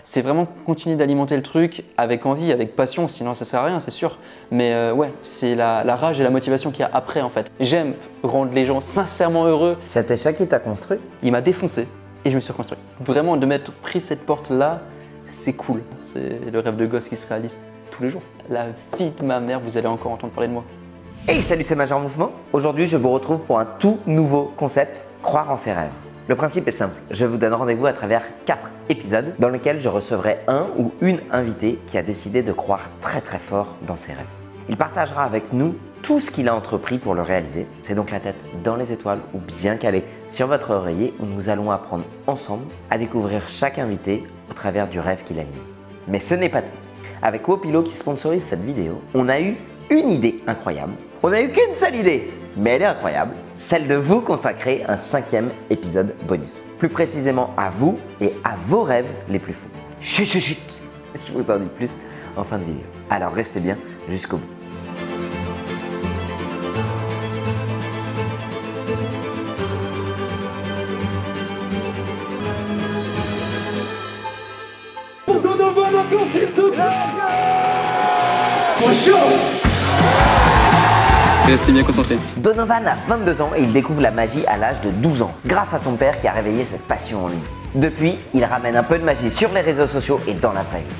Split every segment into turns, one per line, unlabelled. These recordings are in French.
C'est vraiment continuer d'alimenter le truc avec envie, avec passion, sinon ça sert à rien, c'est sûr. Mais ouais, c'est la rage et la motivation qu'il y a après en fait. J'aime rendre les gens sincèrement heureux.
Cet échec qui t'a construit?
Il m'a défoncé et je me suis reconstruit. Vraiment de m'être pris cette porte-là, c'est cool. C'est le rêve de gosse qui se réalise tous les jours. La vie de ma mère, vous allez encore entendre parler de moi.
Hey, salut, c'est Major Mouvement. Aujourd'hui, je vous retrouve pour un tout nouveau concept, croire en ses rêves. Le principe est simple, je vous donne rendez-vous à travers 4 épisodes dans lesquels je recevrai un ou une invitée qui a décidé de croire très fort dans ses rêves. Il partagera avec nous tout ce qu'il a entrepris pour le réaliser. C'est donc la tête dans les étoiles ou bien calée sur votre oreiller où nous allons apprendre ensemble à découvrir chaque invité au travers du rêve qu'il anime. Mais ce n'est pas tout. Avec Wopilo qui sponsorise cette vidéo, on a eu une idée incroyable. On n'a eu qu'une seule idée, mais elle est incroyable, celle de vous consacrer un 5e épisode bonus. Plus précisément à vous et à vos rêves les plus fous. Chut, chut, chut, je vous en dis plus en fin de vidéo. Alors restez bien jusqu'au bout.
Donovan encore s'il te plaît. Bonjour.
Restez bien concentrés.
Donovan a 22 ans et il découvre la magie à l'âge de 12 ans, grâce à son père qui a réveillé cette passion en lui. Depuis, il ramène un peu de magie sur les réseaux sociaux et dans la vraie vie.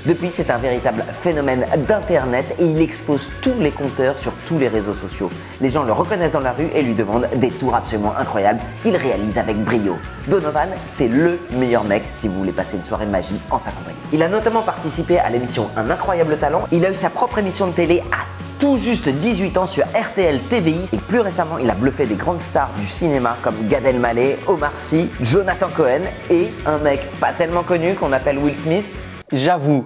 Depuis, c'est un véritable phénomène d'internet et il expose tous les compteurs sur tous les réseaux sociaux. Les gens le reconnaissent dans la rue et lui demandent des tours absolument incroyables qu'il réalise avec brio. Donovan, c'est le meilleur mec si vous voulez passer une soirée magie en sa compagnie. Il a notamment participé à l'émission Un incroyable talent. Il a eu sa propre émission de télé à tout juste 18 ans sur RTL TVI et plus récemment il a bluffé des grandes stars du cinéma comme Gad Elmaleh, Omar Sy, Jonathan Cohen et un mec pas tellement connu qu'on appelle Will Smith.
J'avoue,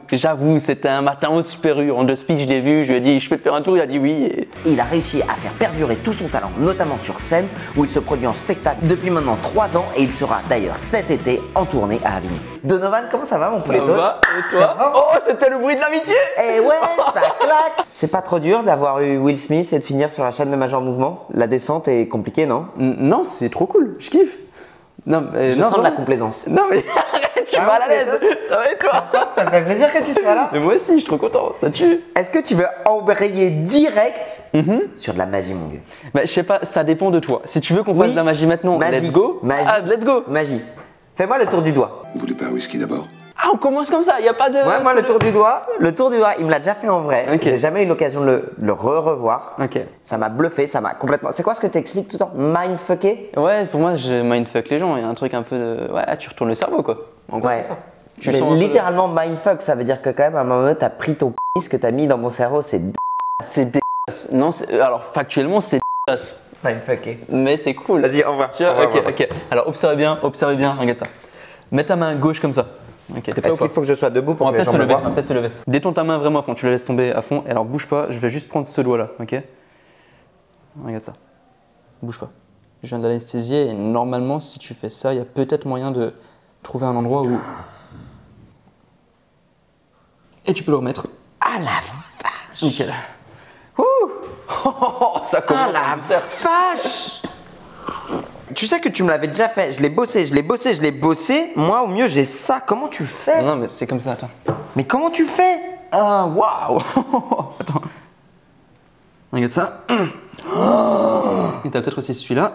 c'était un matin au Super U, en 2 speech, je l'ai vu, je lui ai dit je peux te faire un tour, il a dit oui. Et...
il a réussi à faire perdurer tout son talent, notamment sur scène où il se produit en spectacle depuis maintenant 3 ans et il sera d'ailleurs cet été en tournée à Avignon. Donovan, comment ça va mon pouletos?
Ça va, et toi? Oh, c'était le bruit de l'amitié.
Eh ouais, ça claque. C'est pas trop dur d'avoir eu Will Smith et de finir sur la chaîne de Major Mouvement? La descente est compliquée, non?
Non, c'est trop cool, je kiffe. Non,
je sens de la complaisance.
Non mais arrête, je suis mal à l'aise. Ça va et toi?
Ça me fait plaisir que tu sois là.
Mais moi aussi, je suis trop content, ça tue.
Est-ce que tu veux embrayer direct sur de la magie, mon vieux?
Bah, je sais pas, ça dépend de toi. Si tu veux qu'on fasse de la magie maintenant,
magie.
Let's go.
Magie.
Ah, let's go.
Magie. Fais-moi le tour du doigt.
Vous voulez pas un whisky d'abord?
Ah, on commence comme ça, il n'y a pas de...
Ouais, moi le tour du doigt, il me l'a déjà fait en vrai.
Ok.
J'ai jamais eu l'occasion de le revoir.
Ok.
Ça m'a bluffé, ça m'a complètement... C'est quoi ce que tu expliques tout le temps? Mindfucké?
Ouais, pour moi, je mindfuck les gens. Il y a un truc un peu de... Ouais, tu retournes le cerveau, quoi. En gros, c'est ça. Tu
Mais
sens un peu-
littéralement mindfuck, ça veut dire que quand même à un moment donné, t'as pris ton ce que t'as mis dans mon cerveau, c'est
C'est dégueulasse. Non, alors factuellement, c'est dégueulasse.
mindfucké.
Mais c'est cool.
Vas-y, au revoir.
Tu vois, ok. Alors, observez bien, regarde ça. Mets ta main gauche comme ça. Ok, t'es prêt ou
Est-ce
pas?
qu'il faut que je sois debout pour
On va
que les
peut-être
gens
se
me
lever,
voient?
Détends ta main vraiment à fond, tu la laisses tomber à fond. Et alors bouge pas, je vais juste prendre ce doigt là, ok? Regarde ça. Bouge pas. Je viens de l'anesthésier et normalement, si tu fais ça, il y a peut-être moyen de trouver un endroit où. Et tu peux le remettre.
Ah la vache!
Nickel. Ouh. Ça commence.
Ah la vache! Tu sais que tu me l'avais déjà fait, je l'ai bossé. Moi, au mieux, j'ai ça. Comment tu fais?
Non, mais c'est comme ça, attends.
Mais comment tu fais?
Ah, waouh. Attends. Regarde ça. Et t'as peut-être aussi celui-là.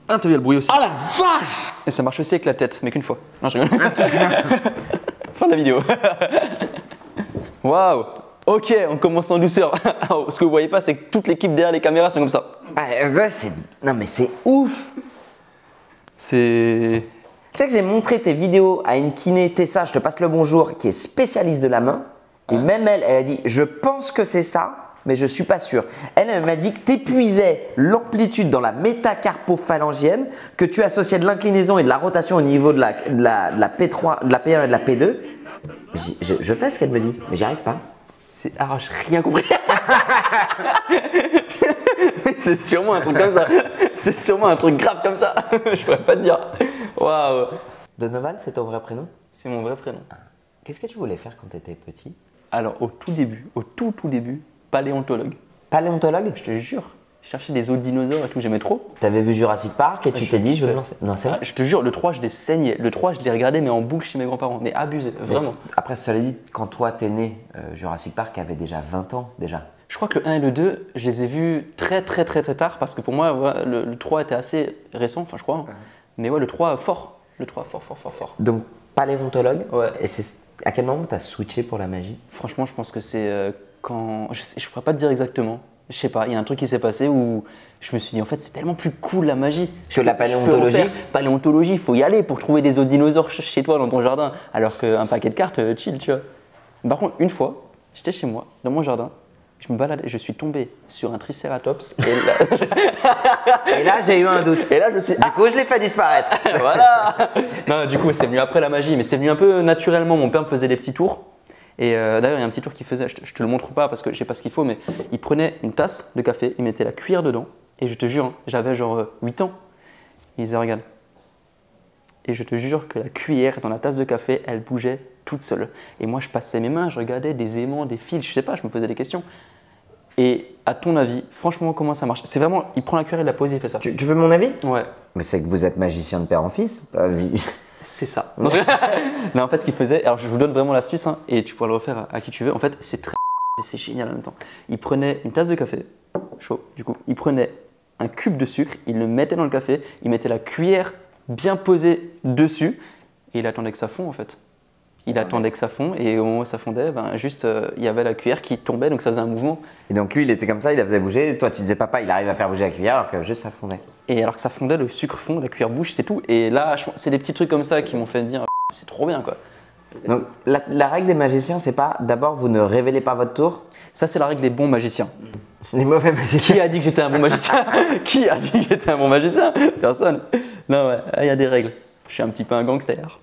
Ah, t'as vu le bruit aussi.
Ah la vache!
Et ça marche aussi avec la tête, mais qu'une fois. Non, je rigole. Fin de la vidéo. Waouh. Ok, on commence en douceur. Ce que vous voyez pas, c'est que toute l'équipe derrière les caméras sont comme ça.
Non mais c'est ouf!
C'est...
Tu sais que j'ai montré tes vidéos à une kiné, Tessa, je te passe le bonjour, qui est spécialiste de la main. Et même elle a dit, je pense que c'est ça, mais je suis pas sûr. Elle m'a dit que tu épuisais l'amplitude dans la métacarpophalangienne, que tu associais de l'inclinaison et de la rotation au niveau de la P3, de la P1 et de la P2. Je fais ce qu'elle me dit, mais j'y arrive pas.
Alors, j'ai rien compris. C'est sûrement un truc comme ça. C'est sûrement un truc grave comme ça. Je pourrais pas te dire. Waouh.
Donovan, c'est ton vrai prénom?
C'est mon vrai prénom.
Qu'est-ce que tu voulais faire quand tu étais petit?
Alors, au tout début, paléontologue.
Paléontologue?
Je te jure. Je cherchais des autres dinosaures et tout, j'aimais trop.
T'avais vu Jurassic Park et tu t'es dit je veux me lancer. Non, c'est vrai.
Je te jure, le 3, je l'ai saigné. Le 3, je l'ai regardé, mais en boucle chez mes grands-parents. Mais abusé, vraiment.
Après, cela dit, quand toi t'es né, Jurassic Park avait déjà 20 ans déjà.
Je crois que le 1 et le 2, je les ai vus très tard parce que pour moi, ouais, le 3 était assez récent, enfin je crois. Mais ouais, le 3 fort. Le 3 fort.
Donc, paléontologue.
Ouais.
Et c'est à quel moment t'as switché pour la magie?
Franchement, je pense que c'est quand. Je pourrais pas te dire exactement. Je sais pas, il y a un truc qui s'est passé où je me suis dit en fait c'est tellement plus cool la magie.
Que la paléontologie.
Paléontologie, il faut y aller pour trouver des autres dinosaures chez toi dans ton jardin. Alors qu'un paquet de cartes, chill, tu vois. Par contre, une fois, j'étais chez moi, dans mon jardin, je me baladais, je suis tombé sur un tricératops
Et là j'ai eu un doute.
et là je me suis dit,
Du coup, je l'ai fait disparaître.
voilà. Non, du coup, c'est venu après la magie, mais c'est venu un peu naturellement. Mon père me faisait des petits tours. Et d'ailleurs, il y a un petit tour qu'il faisait, je te le montre pas parce que je sais pas ce qu'il faut, mais il prenait une tasse de café, il mettait la cuillère dedans, et je te jure, hein, j'avais genre 8 ans. Il disait, regarde. Et je te jure que la cuillère dans la tasse de café, elle bougeait toute seule. Et moi, je passais mes mains, je regardais des aimants, des fils, je sais pas, je me posais des questions. Et à ton avis, franchement, comment ça marche? C'est vraiment, il prend la cuillère, il la pose et il fait ça.
Tu veux mon avis?
Ouais.
Mais c'est que vous êtes magicien de père en fils.
C'est ça. Non, en fait, ce qu'il faisait, alors je vous donne vraiment l'astuce, hein, et tu pourras le refaire à qui tu veux. En fait, c'est très et c'est génial en même temps. Il prenait une tasse de café, chaud, du coup. Il prenait un cube de sucre, il le mettait dans le café, il mettait la cuillère bien posée dessus, et il attendait que ça fond en fait. Il attendait que ça fond, et au moment où ça fondait, ben, juste, il y avait la cuillère qui tombait, donc ça faisait un mouvement.
Et donc lui, il était comme ça, il la faisait bouger. Et toi, tu disais, papa, il arrive à faire bouger la cuillère alors que juste ça fondait.
Et alors que ça fondait, le sucre fond, la cuillère bouge, c'est tout. Et là, c'est des petits trucs comme ça qui m'ont fait dire, c'est trop bien quoi.
Donc la règle des magiciens, c'est pas d'abord vous ne révélez pas votre tour.
Ça, c'est la règle des bons magiciens.
Les mauvais magiciens.
Qui a dit que j'étais un bon magicien? Qui a dit que j'étais un bon magicien? Personne. Non, ouais, il y a des règles. Je suis un petit peu un gangster.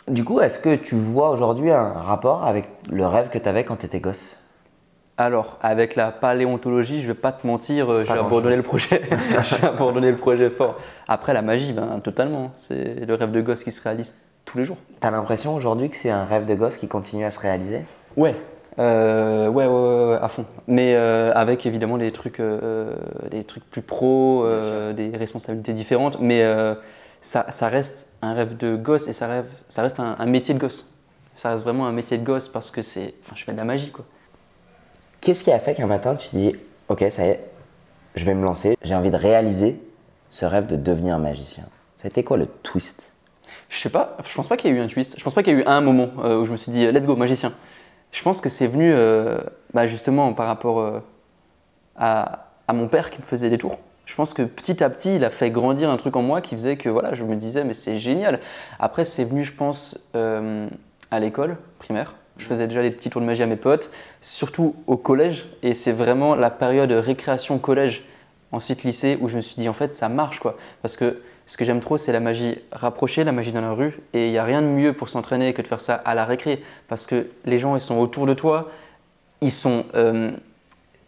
Du coup, est-ce que tu vois aujourd'hui un rapport avec le rêve que tu avais quand tu étais gosse?
Alors, avec la paléontologie, je vais pas te mentir, j'ai
grand-chose.
abandonné le projet. J'ai abandonné le projet fort. Après, la magie, ben, totalement. C'est le rêve de gosse qui se réalise tous les jours.
T'as l'impression aujourd'hui que c'est un rêve de gosse qui continue à se réaliser?
Ouais. Ouais, à fond. Mais avec évidemment des trucs plus pro, des responsabilités différentes. Mais ça reste un rêve de gosse et ça reste un métier de gosse. Ça reste vraiment un métier de gosse parce que je fais de la magie quoi.
Qu'est-ce qui a fait qu'un matin tu te dis, ok, ça y est, je vais me lancer, j'ai envie de réaliser ce rêve de devenir magicien? Ça a été quoi le twist?
Je sais pas, je pense pas qu'il y ait eu un twist. Je pense pas qu'il y ait eu un moment où je me suis dit, let's go, magicien. Je pense que c'est venu justement par rapport à mon père qui me faisait des tours. Je pense que petit à petit, il a fait grandir un truc en moi qui faisait que voilà, je me disais, mais c'est génial. Après, c'est venu, je pense, à l'école primaire. Je faisais déjà des petits tours de magie à mes potes, surtout au collège. Et c'est vraiment la période récréation collège, ensuite lycée, où je me suis dit, en fait, ça marche quoi. Parce que ce que j'aime trop, c'est la magie rapprochée, la magie dans la rue. Et il n'y a rien de mieux pour s'entraîner que de faire ça à la récré. Parce que les gens, ils sont autour de toi.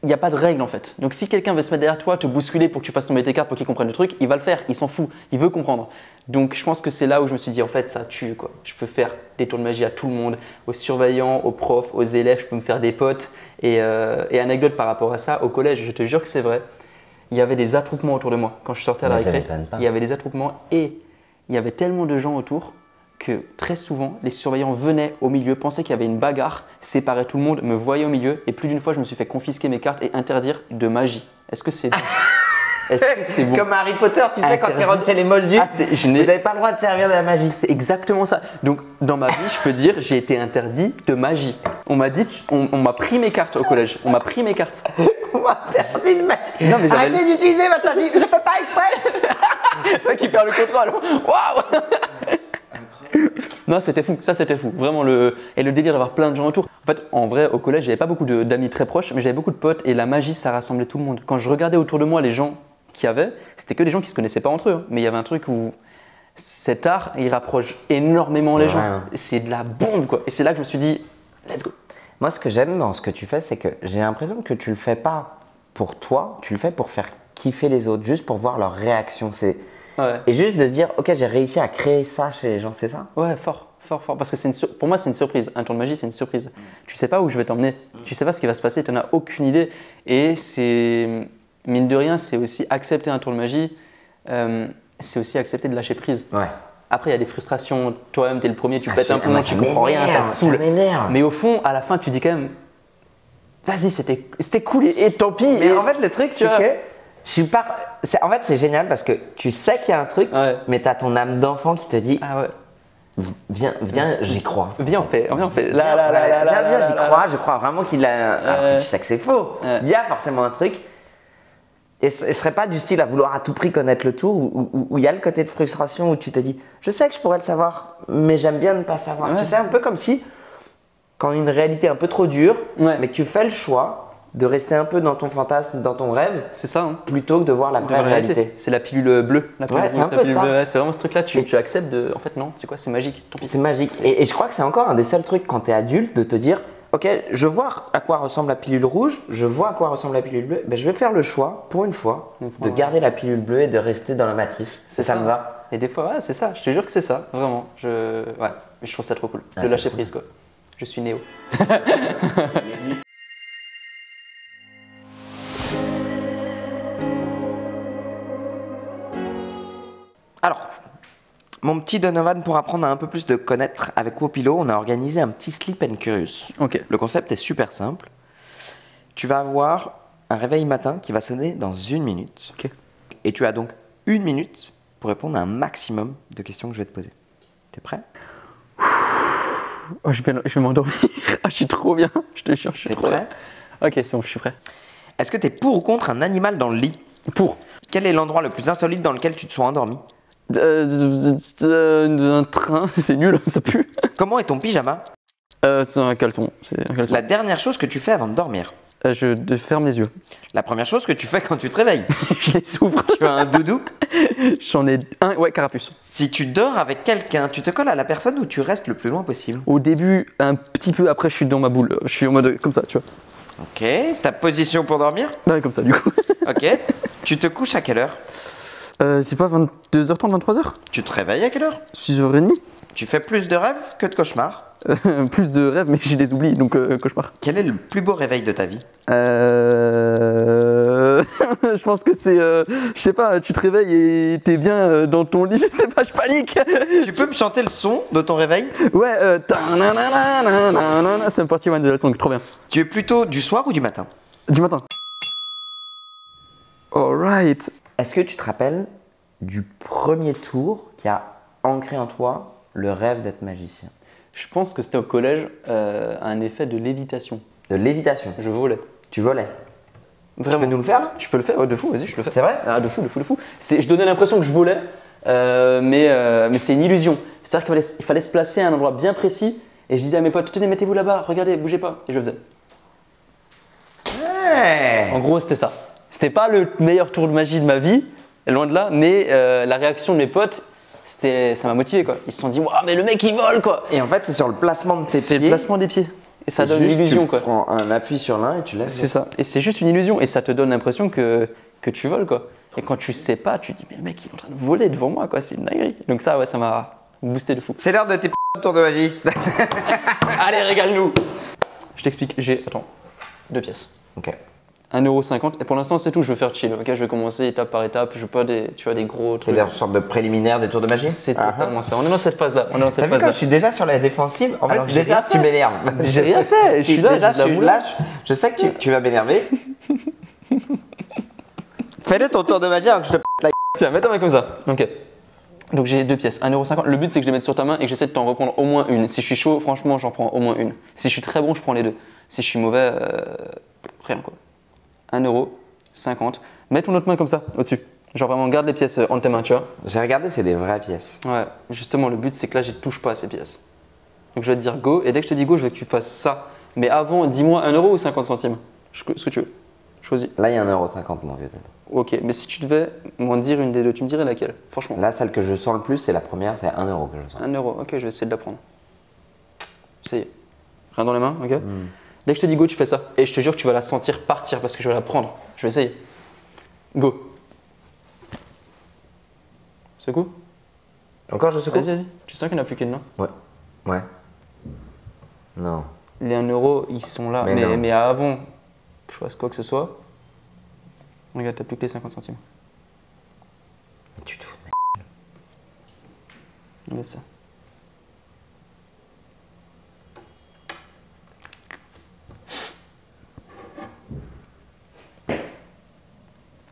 Il n'y a pas de règle en fait. Donc si quelqu'un veut se mettre derrière toi, te bousculer pour que tu fasses tomber tes cartes pour qu'il comprenne le truc, il va le faire. Il s'en fout. Il veut comprendre. Donc je pense que c'est là où je me suis dit, en fait, ça tue quoi. Je peux faire des tours de magie à tout le monde, aux surveillants, aux profs, aux élèves. Je peux me faire des potes. Et anecdote par rapport à ça, au collège, je te jure que c'est vrai. Il y avait des attroupements autour de moi. Quand je sortais à la récré, il y avait des attroupements et il y avait tellement de gens autour que très souvent, les surveillants venaient au milieu, pensaient qu'il y avait une bagarre, séparaient tout le monde, me voyaient au milieu et plus d'une fois, je me suis fait confisquer mes cartes et interdire de magie. Est-ce que c'est bon? Est-ce que c'est bon?
Comme Harry Potter, tu sais, quand il rentre chez les Moldus, vous n'avez pas le droit de servir de la magie.
C'est exactement ça. Donc, dans ma vie, je peux dire, j'ai été interdit de magie. On m'a dit, on m'a pris mes cartes au collège. On m'a pris mes cartes.
On m'a interdit de magie.
Non, mais
arrêtez d'utiliser votre magie, je fais pas exprès.
C'est toi qui perds le contrôle. Waouh! Non, c'était fou, ça c'était fou, vraiment le délire d'avoir plein de gens autour. En fait, en vrai, au collège, j'avais pas beaucoup d'amis très proches, mais j'avais beaucoup de potes et la magie, ça rassemblait tout le monde. Quand je regardais autour de moi les gens qu'il y avait, c'était que des gens qui se connaissaient pas entre eux, hein. Mais il y avait un truc où cet art, il rapproche énormément les gens.
Hein.
C'est de la bombe quoi. Et c'est là que je me suis dit, let's go.
Moi, ce que j'aime dans ce que tu fais, c'est que j'ai l'impression que tu le fais pas pour toi, tu le fais pour faire kiffer les autres, juste pour voir leur réaction.
Ouais.
Et juste de se dire, ok, j'ai réussi à créer ça chez les gens, c'est ça?
Ouais, fort. Parce que pour moi, c'est une surprise. Un tour de magie, c'est une surprise. Tu sais pas où je vais t'emmener. Tu sais pas ce qui va se passer, tu n'en as aucune idée. Et c'est mine de rien, c'est aussi accepter un tour de magie, c'est aussi accepter de lâcher prise.
Ouais.
Après, il y a des frustrations. Toi-même, tu es le premier, tu pètes un
moi,
plomb,
ça
tu comprends rien, ça te
m'énerve,
saoule.
Ça m'énerve.
Mais au fond, à la fin, tu dis quand même, vas-y, c'était cool et tant pis.
Mais
et-
en fait, le truc, c'est
vois.
que je suis pas. En fait, c'est génial parce que tu sais qu'il y a un truc,
Ouais.
mais tu as ton âme d'enfant qui te dit
Ah ouais.
viens, j'y crois.
Viens, on fait. Viens,
Viens, j'y crois. Je crois vraiment qu'il a. Alors que tu sais que c'est faux.
Ouais.
Il y a forcément un truc. Et je serais pas du style à vouloir à tout prix connaître le tour où il y a le côté de frustration où tu te dis je sais que je pourrais le savoir, mais j'aime bien ne pas savoir.
Ouais.
Tu sais, un peu comme si, quand une réalité est un peu trop dure,
Ouais.
mais que tu fais le choix de rester un peu dans ton fantasme, dans ton rêve,
C'est ça, hein.
plutôt que de voir la vraie réalité.
C'est la pilule bleue. La pilule
Ouais, c'est
rouge,
un
la
peu
pilule
ça.
bleue. Ouais, c'est vraiment ce truc-là.
Et-
Tu acceptes de. En fait, non, c'est quoi, c'est magique. Tant pis.
C'est magique. Et je crois que c'est encore un des seuls trucs quand tu es adulte de te dire ok, je vois à quoi ressemble la pilule rouge, je vois à quoi ressemble la pilule bleue, ben, je vais faire le choix, pour une fois, de garder la pilule bleue et de rester dans la matrice. Ça me va.
Et des fois, ouais, c'est ça. Je te jure que c'est ça, vraiment. Ouais, je trouve ça trop cool.
Ah,
De
c'est
lâcher
cool.
prise, quoi. Je suis Néo.
Alors, mon petit Donovan, pour apprendre à un peu plus de connaître avec Wopilo, on a organisé un petit Sleep and Curious.
Ok.
Le concept est super simple. Tu vas avoir un réveil matin qui va sonner dans 1 minute.
Ok.
Et tu as donc 1 minute pour répondre à un maximum de questions que je vais te poser. T'es prêt?
Oh, je vais m'endormir. Ah, je suis trop bien. Je te jure, je suis
T'es
trop
prêt?
bien. Ok, c'est bon, je suis prêt.
Est-ce que tu es pour ou contre un animal dans le lit?
Pour.
Quel est l'endroit le plus insolite dans lequel tu te sois endormi?
Un train, c'est nul, ça pue.
Comment est ton pyjama?
C'est un caleçon. C'est un caleçon.
La dernière chose que tu fais avant de dormir?
Je ferme les yeux.
La première chose que tu fais quand tu te réveilles?
Je les ouvre.
Tu as un doudou?
J'en ai un, ouais, carapuce.
Si tu dors avec quelqu'un, tu te colles à la personne ou tu restes le plus loin possible?
Au début, un petit peu, après, je suis dans ma boule. Je suis en mode comme ça, tu vois.
Ok. Ta position pour dormir?
Ouais, comme ça, du coup.
Ok. Tu te couches à quelle heure?
C'est pas 22h30, 23h
Tu te réveilles à quelle heure?
6h30.
Tu fais plus de rêves que de cauchemars?
Plus de rêves, mais je les oublie, donc cauchemar.
Quel est le plus beau réveil de ta vie?
Je pense que c'est, je sais pas, tu te réveilles et t'es bien dans ton lit, je sais pas, je panique.
Tu peux me chanter le son de ton réveil?
Ouais, c'est un party one de la song, trop bien.
Tu es plutôt du soir ou du matin?
Du matin. Alright.
Est-ce que tu te rappelles du premier tour qui a ancré en toi le rêve d'être magicien?
Je pense que c'était au collège, un effet de lévitation.
De lévitation.
Je volais.
Tu volais. Tu
Vraiment.
peux nous le faire là?
Je peux le faire, ouais, de fou, vas-y, je le fais.
C'est vrai?
Ah, de fou. Je donnais l'impression que je volais, mais c'est une illusion. C'est-à-dire qu'il fallait se placer à un endroit bien précis, et je disais à mes potes, tenez, mettez-vous là-bas, regardez, bougez pas, et je le faisais.
Ouais.
En gros, c'était ça. C'était pas le meilleur tour de magie de ma vie, loin de là, mais la réaction de mes potes, ça m'a motivé, quoi. Ils se sont dit, waouh, mais le mec il vole, quoi.
Et en fait, c'est sur le placement de tes
C'est
pieds.
le placement des pieds, et ça
Et
donne une
juste,
illusion,
tu
quoi.
prends un appui sur l'un et tu lèves.
C'est ça. Et c'est juste une illusion. Et ça te donne l'impression que tu voles, quoi. Et quand tu sais pas, tu te dis, mais le mec, il est en train de voler devant moi, quoi. C'est une dinguerie. Donc ça, ouais, ça m'a boosté de fou.
C'est l'heure de tes tours de magie.
Allez, régale-nous. Je t'explique. J'ai, attends, 2 pièces.
Ok.
1,50 €. Et pour l'instant, c'est tout. Je vais faire chill, ok. Je vais commencer étape par étape. Je veux pas des gros
C'est
trucs.
une sorte de préliminaire des tours de magie?
C'est
Ah,
totalement ça. On est dans cette phase-là.
T'as vu comme je suis déjà sur la défensive? En fait,
Alors, j'ai
déjà,
rien
tu
fait.
m'énerves.
J'ai rien fait. Je suis là.
Déjà,
j'ai de la boule.
je sais que tu vas m'énerver. Fais-le ton tour de magie avant que je te la gueule.
Tiens, mets ta main comme ça. Ok. Donc j'ai 2 pièces, 1,50 €. Le but c'est que je les mette sur ta main et que j'essaie de t'en reprendre au moins une. Si je suis chaud, franchement, j'en prends au moins une. Si je suis très bon, je prends les deux. Si je suis mauvais, rien quoi. 1,50 €. Mets ton autre main comme ça, au-dessus. Genre vraiment, garde les pièces entre tes mains, tu vois.
J'ai regardé, c'est des vraies pièces.
Ouais, justement, le but c'est que là, je touche pas à ces pièces. Donc je vais te dire go, et dès que je te dis go, je veux que tu fasses ça. Mais avant, dis-moi 1 € ou 50 centimes. Ce que tu veux. Choisis.
Là, il y a 1,50 €, mon vieux.
Ok, mais si tu devais m'en dire une des deux, tu me dirais laquelle, franchement.
Là, celle que je sens le plus, c'est la première, c'est 1 € que je sens.
1 €, ok, je vais essayer de la prendre. Ça y est. Rien dans les mains, ok. Dès que je te dis go, tu fais ça. Et je te jure que tu vas la sentir partir parce que je vais la prendre. Je vais essayer. Go. Secoue.
Encore, je secoue?
Vas-y. Tu sens qu'il n'y en a plus qu'une, non?
Ouais. Ouais. Non.
Les 1 €, ils sont là.
Mais non.
Mais avant que je fasse quoi que ce soit. Regarde, t'as plus que les 50 centimes.
Tu te fous de
Regarde ça.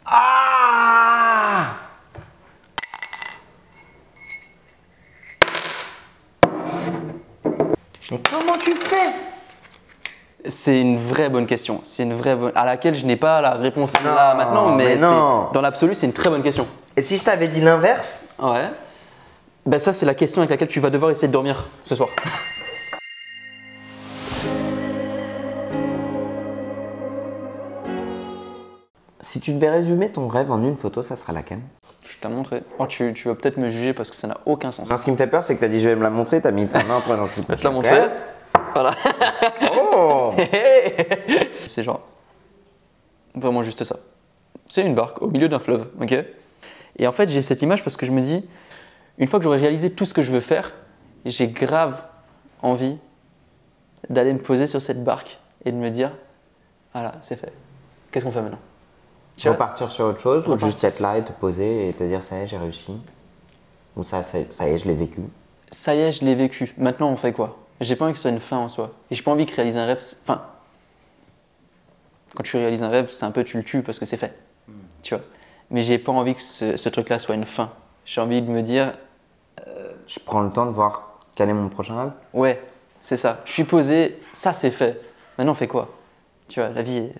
Ah! Mais comment tu fais?
C'est une vraie bonne question. C'est une vraie bonne... à laquelle je n'ai pas la réponse
Non,
là maintenant, mais
non.
dans l'absolu, c'est une très bonne question.
Et si je t'avais dit l'inverse?
Ouais. Ben ça, c'est la question avec laquelle tu vas devoir essayer de dormir ce soir.
Si tu devais résumer ton rêve en une photo, ça sera laquelle?
Je t'ai montré. Oh, tu vas peut-être me juger parce que ça n'a aucun sens.
Non, ce qui me fait peur, c'est que tu as dit je vais me la montrer, tu as mis ta main après dans le
Je vais te la montrer. Voilà.
Oh!
C'est genre vraiment juste ça. C'est une barque au milieu d'un fleuve, ok? Et en fait, j'ai cette image parce que je me dis, une fois que j'aurai réalisé tout ce que je veux faire, j'ai grave envie d'aller me poser sur cette barque et de me dire, voilà, c'est fait. Qu'est-ce qu'on fait maintenant?
Tu vas partir sur autre chose ou
Repartir.
juste être là et te poser et te dire ça y est, j'ai réussi? Ou ça y est, je l'ai vécu?
Ça y est, je l'ai vécu. Maintenant, on fait quoi? J'ai pas envie que ce soit une fin en soi. Et j'ai pas envie que réaliser un rêve. Enfin, quand tu réalises un rêve, c'est un peu tu le tues parce que c'est fait. Tu vois. Mais j'ai pas envie que ce truc-là soit une fin. J'ai envie de me dire,
Je prends le temps de voir quel est mon prochain rêve?
ouais, c'est ça. Je suis posé, ça c'est fait. Maintenant, on fait quoi? Tu vois, la vie,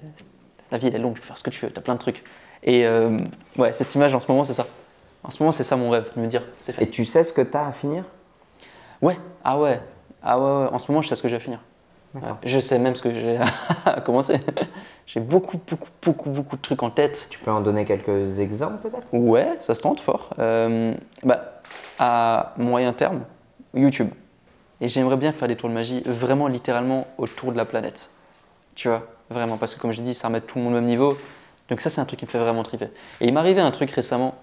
elle est longue. Tu peux faire ce que tu veux. T'as plein de trucs. Et ouais, cette image en ce moment, c'est ça. En ce moment, c'est ça mon rêve, de me dire, c'est fait.
Et tu sais ce que tu as à finir?
Ouais, ah ouais. Ah ouais, ouais. En ce moment, je sais ce que j'ai à finir. Ouais. Je sais même ce que j'ai à commencer. J'ai beaucoup de trucs en tête.
Tu peux en donner quelques exemples peut-être?
Ouais, ça se tente fort. À moyen terme, YouTube. Et j'aimerais bien faire des tours de magie vraiment littéralement autour de la planète. Tu vois, vraiment. Parce que comme je dis, ça remet tout le monde au même niveau. Donc ça, c'est un truc qui me fait vraiment triper. Et il m'est arrivé un truc récemment.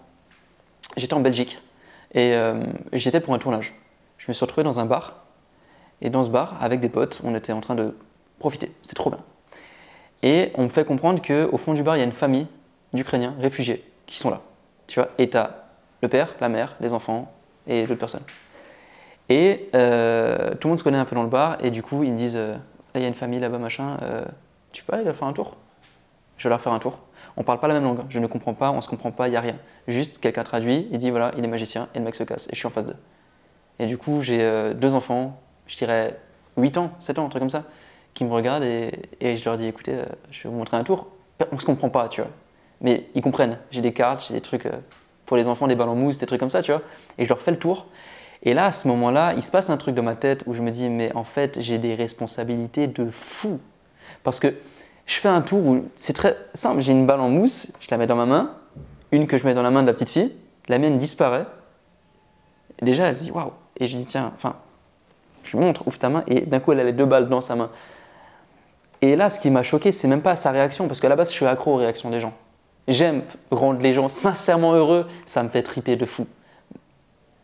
J'étais en Belgique et j'y étais pour un tournage. Je me suis retrouvé dans un bar. Et dans ce bar, avec des potes, on était en train de profiter. C'était trop bien. Et on me fait comprendre qu'au fond du bar, il y a une famille d'Ukrainiens réfugiés qui sont là. Tu vois, et t'as le père, la mère, les enfants et d'autres personnes. Et tout le monde se connaît un peu dans le bar. Et du coup, ils me disent là, il y a une famille là-bas, machin. Tu peux aller leur faire un tour? Je vais leur faire un tour. On parle pas la même langue. Je ne comprends pas, on se comprend pas, il n'y a rien. Juste quelqu'un traduit, il dit voilà, il est magicien. Et le mec se casse. Et je suis en face d'eux. Et du coup, j'ai 2 enfants. Je dirais 8 ans, 7 ans, un truc comme ça, qui me regardent et je leur dis écoutez, je vais vous montrer un tour. On se comprend pas, tu vois. Mais ils comprennent. J'ai des cartes, j'ai des trucs pour les enfants, des balles en mousse, des trucs comme ça, tu vois. Et je leur fais le tour. Et là, à ce moment-là, il se passe un truc dans ma tête où je me dis mais en fait, j'ai des responsabilités de fou. Parce que je fais un tour où c'est très simple. J'ai une balle en mousse, je la mets dans ma main, une que je mets dans la main de la petite fille, la mienne disparaît. Et déjà, elle se dit waouh. Et je dis tiens, enfin. Je lui montre, ouvre ta main, et d'un coup, elle a les 2 balles dans sa main. Et là, ce qui m'a choqué, c'est même pas sa réaction, parce qu'à la base, je suis accro aux réactions des gens. J'aime rendre les gens sincèrement heureux, ça me fait triper de fou.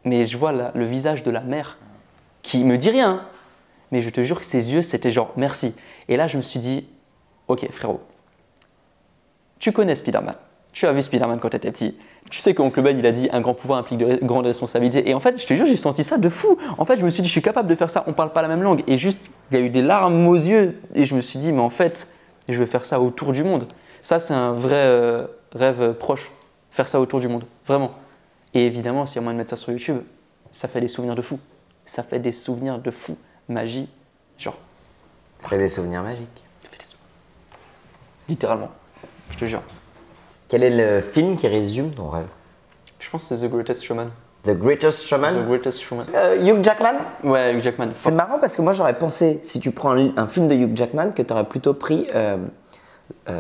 Mais je vois le visage de la mère, qui me dit rien, mais je te jure que ses yeux, c'était genre merci. Et là, je me suis dit, ok frérot, tu connais Spider-Man, tu as vu Spider-Man quand tu étais petit. Tu sais qu'Oncle Ben, il a dit un grand pouvoir implique de grandes responsabilités. Et en fait, je te jure, j'ai senti ça de fou. En fait, je me suis dit, je suis capable de faire ça. On parle pas la même langue. Et juste, il y a eu des larmes aux yeux. Et je me suis dit, mais en fait, je vais faire ça autour du monde. Ça, c'est un vrai rêve proche. Faire ça autour du monde. Vraiment. Et évidemment, s'il y a moyen de mettre ça sur YouTube, ça fait des souvenirs de fou. Ça fait des souvenirs de fou. Magie, genre.
Ça fait des souvenirs magiques.
Ça fait des souvenirs. Littéralement. Je te jure.
Quel est le film qui résume ton rêve?
Je pense que c'est The Greatest Showman.
The Greatest Showman?
The Greatest Showman.
Hugh Jackman?
Ouais, Hugh Jackman.
C'est marrant parce que moi j'aurais pensé, si tu prends un film de Hugh Jackman, que tu aurais plutôt pris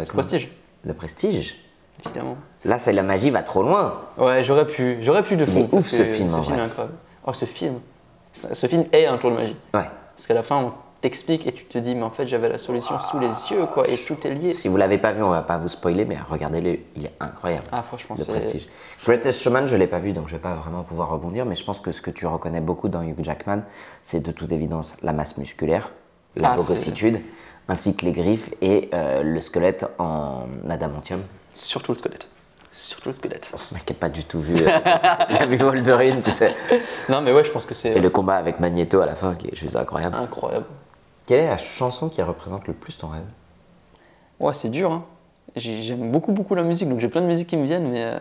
Prestige.
Le Prestige.
Évidemment.
Là, c'est la magie va trop loin.
Ouais, j'aurais pu de fou.
Il est ouf,
parce que
ce film,
Ce
en
film est
vrai.
incroyable. Oh, ce film est un tour de magie.
Ouais.
Parce qu'à la fin, on t'explique et tu te dis, mais en fait, j'avais la solution sous les yeux, quoi, et tout est lié.
Si vous l'avez pas vu, on va pas vous spoiler, mais regardez-le, il est incroyable.
Ah, franchement,
Le
c'est.
Prestige. Greatest Showman, je l'ai pas vu, donc je vais pas vraiment pouvoir rebondir, mais je pense que ce que tu reconnais beaucoup dans Hugh Jackman, c'est de toute évidence la masse musculaire, la
Ah,
bogossitude, ainsi que les griffes et le squelette en adamantium.
Surtout le squelette. Surtout le squelette.
Le mec n'a pas du tout vu, il a vu Wolverine, tu sais.
Non, mais ouais, je pense que c'est
Et le combat avec Magneto à la fin qui est juste incroyable.
incroyable.
Quelle est la chanson qui représente le plus ton rêve?
Ouais, c'est dur, hein. J'aime beaucoup, beaucoup la musique, donc j'ai plein de musiques qui me viennent, mais...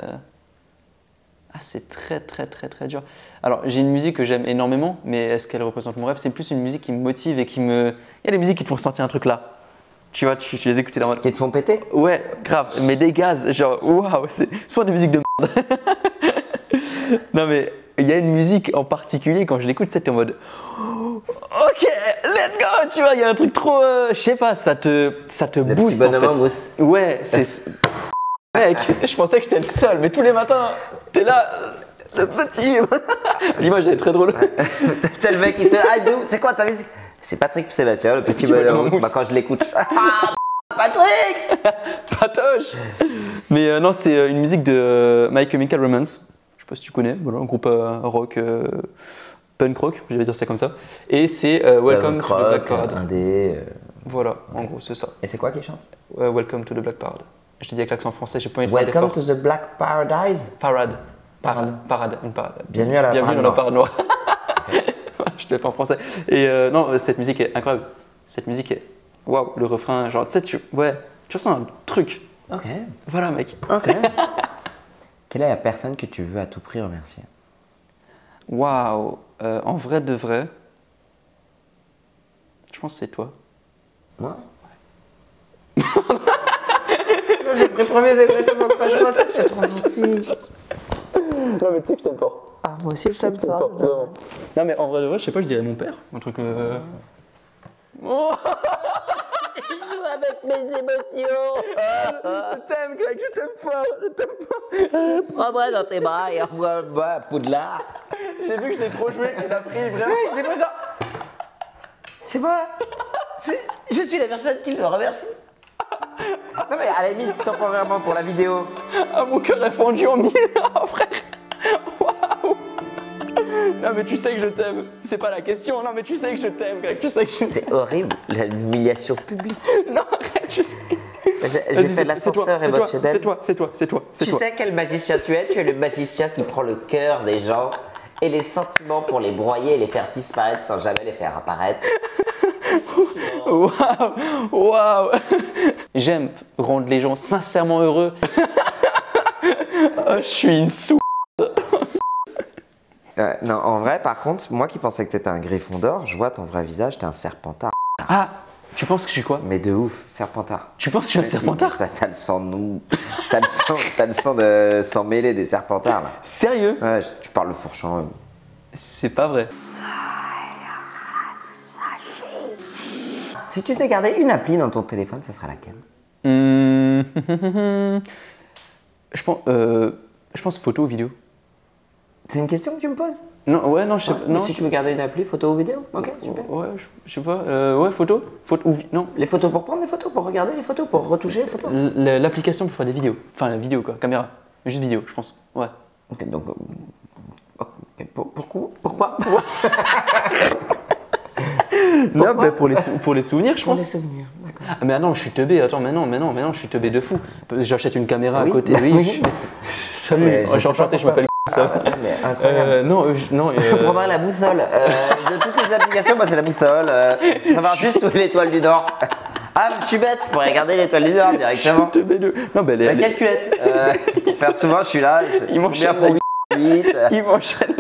Ah, c'est très, très, très, très dur. Alors, j'ai une musique que j'aime énormément, mais est-ce qu'elle représente mon rêve? C'est plus une musique qui me motive et qui me... Il y a des musiques qui te font sentir un truc là. Tu vois, tu les écoutais dans mode...
Qui te font péter?
Ouais, grave, mais des gaz, genre, waouh, c'est soit des musiques de merde. Non, mais il y a une musique en particulier, quand je l'écoute, tu sais, t'es en mode... Ok, let's go, tu vois, il y a un truc trop... je sais pas, ça te
Le
booste,
petit bonhomme
en
en
fait.
mousse.
Ouais, c'est... Mec, je pensais que j'étais le seul, mais tous les matins, t'es là, le petit... L'image, elle est très drôle.
T'as le mec qui te... Ah, d'où? C'est quoi ta musique? C'est Patrick Sébastien, le petit bonhomme en mousse. Bah, quand je l'écoute... Ah, Patrick!
Patoche. Mais non, c'est une musique de My Chemical Romance. Je sais pas si tu connais, voilà, un groupe rock, punk rock, je vais dire ça comme ça. Et c'est Welcome to the Black Parade.
Indé.
Voilà, en gros, c'est ça.
Et c'est quoi qui chante?
Welcome to the Black Parade. Je t'ai dit avec l'accent français, j'ai pas envie de faire
Welcome
d'effort.
to the Black Paradise.
Parade. Parade, une parade.
Bienvenue à la
Bienvenue dans la
parade
parade noire. Je l'ai fait en français. Et non, cette musique est incroyable. Cette musique est... Waouh, le refrain, genre, tu sais, tu ressens un truc.
Ok.
Voilà, mec.
Ok. Quelle est la personne que tu veux à tout prix remercier?
Waouh, en vrai de vrai, je pense que c'est toi.
Moi? J'ai pris premier degré tellement que je sais, je suis trop gentil.
Non, mais tu sais que je t'aime pas.
Ah, moi aussi je t'aime
Pas,
fort.
vraiment. Non, mais en vrai de vrai, je sais pas, je dirais mon père. Un truc. Oh,
Tu joues avec mes émotions.
je t'aime, Greg, je t'aime fort, je t'aime pas.
Prends-moi dans tes bras et envoie-moi à Poudlard.
J'ai vu que je l'ai trop joué, que tu l'as pris, vraiment.
Oui, c'est pas ça. C'est moi. Je suis la personne qui le remercie. Non mais à la limite, temporairement pour la vidéo.
Ah, mon cœur est fondu en mille. Oh, frère. Waouh. Non, mais tu sais que je t'aime. C'est pas la question. Non, mais tu sais que je t'aime, Greg. Tu sais que je t'aime.
C'est horrible, l'humiliation publique.
Non, arrête, je sais.
J'ai fait de l'ascenseur émotionnel.
C'est toi.
Tu sais quel magicien tu es? Tu es le magicien qui prend le cœur des gens et les sentiments pour les broyer et les faire disparaître sans jamais les faire apparaître.
Waouh. J'aime rendre les gens sincèrement heureux. Oh, je suis une soupe.
Non, en vrai, par contre, moi qui pensais que t'étais un Gryffondor, je vois ton vrai visage, t'es un Serpentard.
Ah, tu penses que je suis quoi?
Mais de ouf, Serpentard.
Tu penses que je suis un
Mais si,
Serpentard?
T'as le sang de t'as le sang de sang mêlé des Serpentards là.
Sérieux?
Ouais, tu parles le fourchon.
C'est pas vrai.
Si tu devais garder une appli dans ton téléphone, ça serait laquelle?
Je pense photo ou vidéo.
C'est une question que tu me poses?
Non, ouais, non, je sais pas.
Mais
Non,
si tu veux garder une appli, photo ou vidéo? Ok, super.
Ouais, je sais pas. Ouais, photo ou non.
Les photos pour prendre des photos, pour regarder les photos, pour retoucher les photos?
L'application pour faire des vidéos. Enfin, la vidéo quoi, caméra. Juste vidéo, je pense. Ouais.
Ok, donc. Pourquoi?
Non, bah, pour les souvenirs, je
Pour
pense.
les souvenirs, d'accord.
Ah, mais non, je suis teubé. Attends, mais non, je suis teubé de fou. J'achète une caméra
Oui.
à côté. Oui.
Oui.
Salut.
Mais
Je suis enchanté, je m'appelle. Ça.
Mais incroyable.
Non.
Je prendrai la boussole. De toutes les applications, moi c'est la boussole. Savoir juste où est l'étoile du Nord. Ah, je suis bête, je pourrais regarder l'étoile du Nord directement.
Teubé de. Non, bah,
La calculette. Faire souvent, je suis là.
Il m'enchaîne. Il m'enchaîne.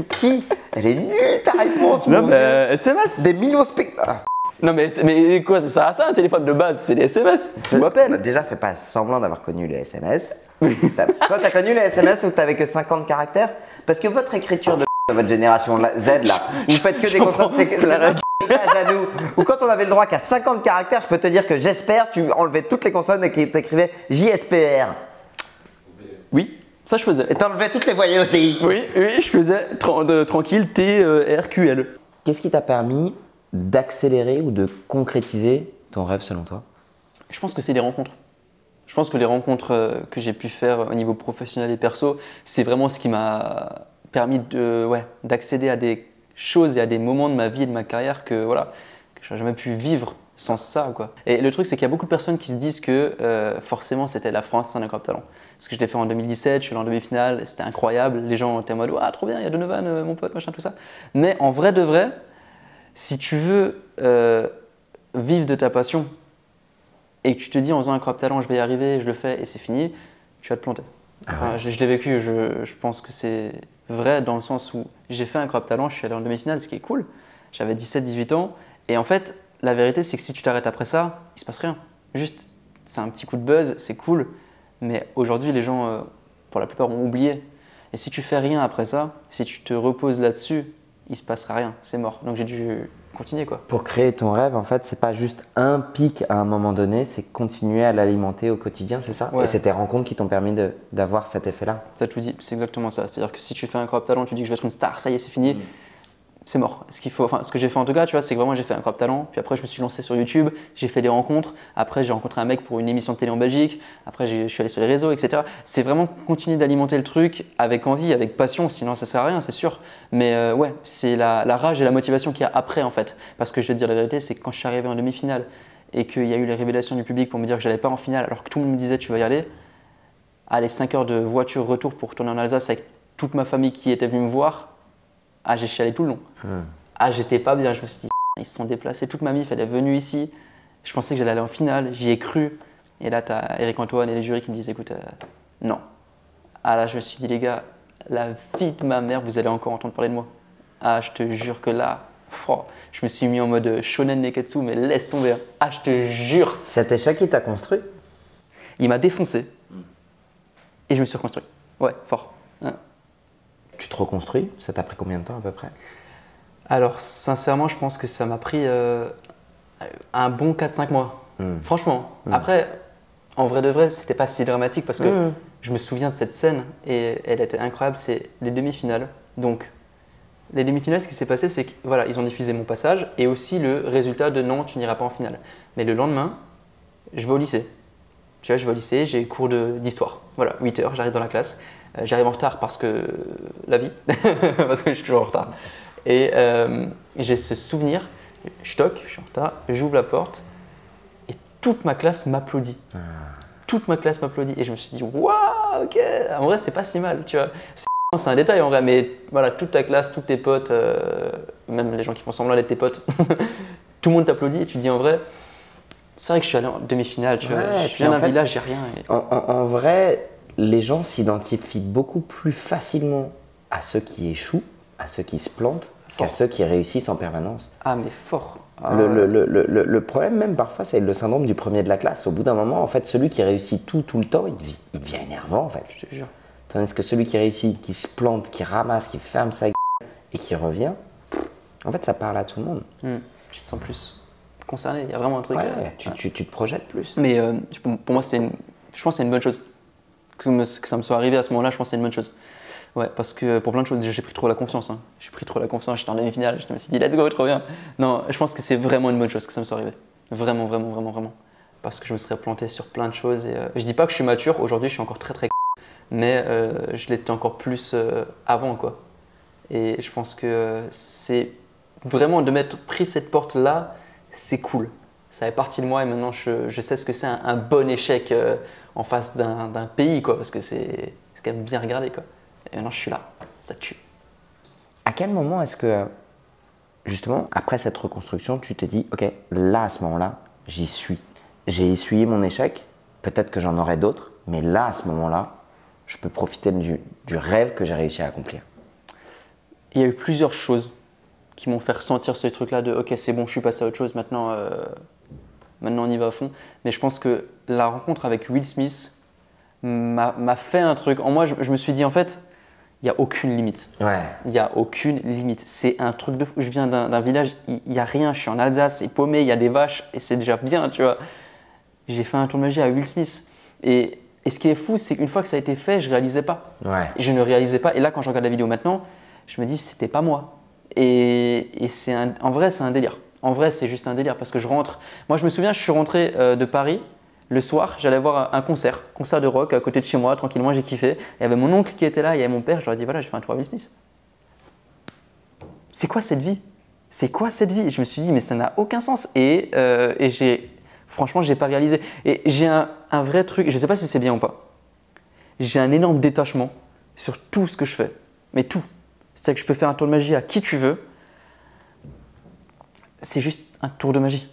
Qui? Elle est nulle ta réponse.
Non,
mon
bah,
vieux.
SMS.
Des millions de spectateurs.
Non, mais quoi, ça sert à ça un téléphone de base? C'est des SMS. Tu m'appelles.
Déjà, fais pas semblant d'avoir connu les SMS. Toi, t'as connu les SMS où t'avais que 50 caractères? Parce que votre écriture de votre génération Z là, vous faites que des consonnes, c'est notre décalage à nous. Ou quand on avait le droit qu'à 50 caractères, je peux te dire que j'espère, tu enlevais toutes les consonnes et que t'écrivais JSPR.
Oui, ça je faisais.
Et t'enlevais toutes les voyelles aussi.
Oui, je faisais tranquille TRQL.
Qu'est-ce qui t'a permis d'accélérer ou de concrétiser ton rêve selon toi?
Je pense que c'est les rencontres. Je pense que les rencontres que j'ai pu faire au niveau professionnel et perso, c'est vraiment ce qui m'a permis d'accéder à des choses et à des moments de ma vie et de ma carrière que je n'aurais jamais pu vivre sans ça, quoi. Et le truc, c'est qu'il y a beaucoup de personnes qui se disent que forcément, c'était la France, c'est un incroyable talent. Parce que je l'ai fait en 2017, je suis allé en demi-finale, c'était incroyable. Les gens étaient en mode, ah, trop bien, il y a Donovan, mon pote, machin, tout ça. Mais en vrai de vrai, si tu veux vivre de ta passion et que tu te dis en faisant un incroyable talent, je vais y arriver, je le fais et c'est fini, tu vas te planter. Enfin, je l'ai vécu, je pense que c'est vrai dans le sens où j'ai fait un incroyable talent, je suis allé en demi-finale, ce qui est cool. J'avais 17-18 ans et en fait, la vérité, c'est que si tu t'arrêtes après ça, il se passe rien. Juste, c'est un petit coup de buzz, c'est cool, mais aujourd'hui, les gens, pour la plupart, ont oublié. Et si tu fais rien après ça, si tu te reposes là-dessus, il se passera rien, c'est mort. Donc j'ai dû continuer, quoi.
Pour créer ton rêve, en fait, c'est pas juste un pic à un moment donné, c'est continuer à l'alimenter au quotidien, c'est ça?
Ouais.
Et c'est tes rencontres qui t'ont permis d'avoir cet effet-là?
T'as tout dit, c'est exactement ça. C'est-à-dire que si tu fais un incroyable talent, tu dis que je vais être une star, ça y est, c'est fini. C'est mort. Ce que j'ai fait en tout cas, tu vois, c'est que vraiment j'ai fait un incroyable talent. Puis après, je me suis lancé sur YouTube, j'ai fait des rencontres. Après, j'ai rencontré un mec pour une émission de télé en Belgique. Après, je suis allé sur les réseaux, etc. C'est vraiment continuer d'alimenter le truc avec envie, avec passion. Sinon, ça sert à rien, c'est sûr. Mais ouais, c'est la rage et la motivation qu'il y a après, en fait. Parce que je vais te dire la vérité, c'est que quand je suis arrivé en demi-finale et qu'il y a eu les révélations du public pour me dire que j'allais pas en finale, alors que tout le monde me disait tu vas y aller. Allez, 5 heures de voiture retour pour retourner en Alsace avec toute ma famille qui était venue me voir. Ah, j'ai chialé tout le long. Ah, j'étais pas bien. Je me suis dit, ils se sont déplacés. Toute ma mif, elle est venue ici. Je pensais que j'allais aller en finale. J'y ai cru. Et là, tu as Eric Antoine et les jurys qui me disent, écoute, non. Ah là, je me suis dit, les gars, la vie de ma mère, vous allez encore entendre parler de moi. Ah, je te jure que là, je me suis mis en mode shonen neketsu, mais laisse tomber. Ah, je te jure.
Cet échec, il t'a construit?
Il m'a défoncé. Et je me suis reconstruit. Ouais, fort.
Tu te reconstruis? Ça t'a pris combien de temps à peu près?
Alors, sincèrement, je pense que ça m'a pris un bon 4-5 mois. Franchement. Après, en vrai de vrai, c'était pas si dramatique parce que je me souviens de cette scène et elle était incroyable. C'est les demi-finales. Donc, les demi-finales, ce qui s'est passé, c'est qu'ils voilà, ont diffusé mon passage et aussi le résultat de non, tu n'iras pas en finale. Mais le lendemain, je vais au lycée. Tu vois, je vais au lycée, j'ai cours d'histoire. Voilà, 8 heures, j'arrive dans la classe. J'arrive en retard parce que la vie, parce que je suis toujours en retard. Et j'ai ce souvenir, je toque, je suis en retard, j'ouvre la porte et toute ma classe m'applaudit. Toute ma classe m'applaudit et je me suis dit, waouh, ok, en vrai, c'est pas si mal, tu vois. C'est un détail en vrai, mais voilà, toute ta classe, tous tes potes, même les gens qui font semblant d'être tes potes, tout le monde t'applaudit et tu te dis en vrai, c'est vrai que je suis allé en demi-finale, tu vois, je viens d'un village, j'ai rien. Et...
En vrai, les gens s'identifient beaucoup plus facilement à ceux qui échouent, à ceux qui se plantent, qu'à ceux qui réussissent en permanence.
Ah, mais fort.
Le problème même parfois, c'est le syndrome du premier de la classe. Au bout d'un moment, en fait, celui qui réussit tout le temps, il devient énervant en fait.
Je te jure.
Tandis que celui qui réussit, qui se plante, qui ramasse, qui ferme sa gueule et qui revient, en fait, ça parle à tout le monde.
Tu te sens plus concerné, il y a vraiment un truc.
Ouais, tu te projettes plus.
Mais pour moi, je pense que c'est une bonne chose. Que ça me soit arrivé à ce moment-là, je pense que c'est une bonne chose. Ouais, parce que pour plein de choses, déjà, j'ai pris trop la confiance. J'ai pris trop la confiance, j'étais en demi-finale, je me suis dit, let's go, trop bien. Non, je pense que c'est vraiment une bonne chose que ça me soit arrivé. Vraiment, vraiment, vraiment, vraiment. Parce que je me serais planté sur plein de choses. Et, je dis pas que je suis mature, aujourd'hui, je suis encore très, très mais je l'étais encore plus avant, quoi. Et je pense que c'est vraiment de m'être pris cette porte-là, c'est cool. Ça fait partie de moi et maintenant, je sais ce que c'est un bon échec en face d'un pays, quoi, parce que c'est quand même bien regardé, quoi. Et maintenant, je suis là, ça tue.
À quel moment est-ce que, justement, après cette reconstruction, tu t'es dit, ok, là, à ce moment-là, j'y suis. J'ai essuyé mon échec, peut-être que j'en aurai d'autres, mais là, à ce moment-là, je peux profiter du rêve que j'ai réussi à accomplir.
Il y a eu plusieurs choses qui m'ont fait ressentir ce truc-là de, ok, c'est bon, je suis passé à autre chose, maintenant on y va à fond. Mais je pense que la rencontre avec Will Smith m'a fait un truc. En moi, je me suis dit, en fait, il n'y a aucune limite.
Ouais.
Il n'y a aucune limite. C'est un truc de fou. Je viens d'un village, il n'y a rien. Je suis en Alsace, c'est paumé, il y a des vaches et c'est déjà bien, tu vois. J'ai fait un tour de magie à Will Smith. Et ce qui est fou, c'est qu'une fois que ça a été fait, je ne réalisais pas.
Ouais.
Je ne réalisais pas. Et là, quand je regarde la vidéo maintenant, je me dis, c'était pas moi. Et en vrai, c'est un délire. En vrai, c'est juste un délire parce que je rentre. Moi, je me souviens, je suis rentré de Paris. Le soir, j'allais voir un concert de rock à côté de chez moi, tranquillement, j'ai kiffé. Il y avait mon oncle qui était là, il y avait mon père, je leur ai dit voilà, j'ai fait un tour à Will Smith. C'est quoi cette vie? c'est quoi cette vie? Et je me suis dit, mais ça n'a aucun sens. Et franchement, je n'ai pas réalisé. Et j'ai un vrai truc, je ne sais pas si c'est bien ou pas. J'ai un énorme détachement sur tout ce que je fais. Mais tout. C'est-à-dire que je peux faire un tour de magie à qui tu veux. C'est juste un tour de magie.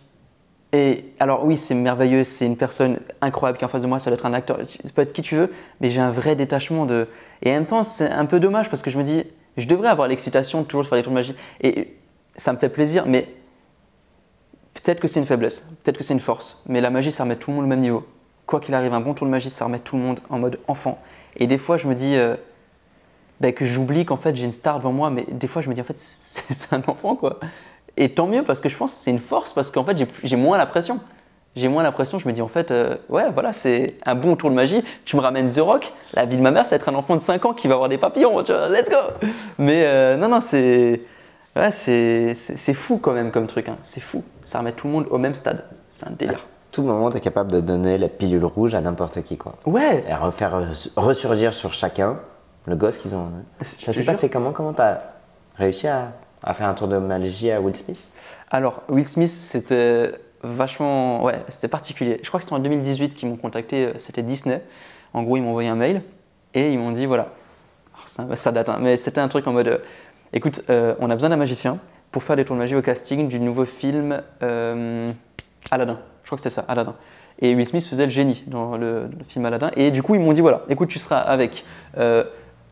Et alors oui, c'est merveilleux, c'est une personne incroyable qui est en face de moi, ça doit être un acteur, ça peut être qui tu veux, mais j'ai un vrai détachement de… Et en même temps, c'est un peu dommage parce que je me dis, je devrais avoir l'excitation de toujours faire des tours de magie. Et ça me fait plaisir, mais peut-être que c'est une faiblesse, peut-être que c'est une force. Mais la magie, ça remet tout le monde au même niveau. Quoi qu'il arrive, un bon tour de magie, ça remet tout le monde en mode enfant. Et des fois, je me dis que j'oublie qu'en fait, j'ai une star devant moi, mais des fois, je me dis en fait, c'est un enfant quoi. Et tant mieux parce que je pense que c'est une force parce qu'en fait j'ai moins la pression. J'ai moins la pression, je me dis en fait, ouais voilà, c'est un bon tour de magie. Tu me ramènes The Rock, la vie de ma mère, ça va être un enfant de 5 ans qui va avoir des papillons, tu vois, let's go. Mais non, c'est fou quand même comme truc, hein. C'est fou. Ça remet tout le monde au même stade. C'est un délire.
À tout moment, tu es capable de donner la pilule rouge à n'importe qui, quoi.
Ouais.
Et refaire ressurgir sur chacun le gosse qu'ils ont. Ça s'est passé comment tu as réussi à faire un tour de magie à Will Smith?
Alors, Will Smith, c'était vachement… Ouais, c'était particulier. Je crois que c'était en 2018 qu'ils m'ont contacté, c'était Disney. En gros, ils m'ont envoyé un mail et ils m'ont dit voilà, ça date, hein, mais c'était un truc en mode écoute, on a besoin d'un magicien pour faire des tours de magie au casting du nouveau film Aladdin. Je crois que c'était ça, Aladdin. Et Will Smith faisait le génie dans le film Aladdin. Et du coup, ils m'ont dit voilà, écoute, tu seras avec…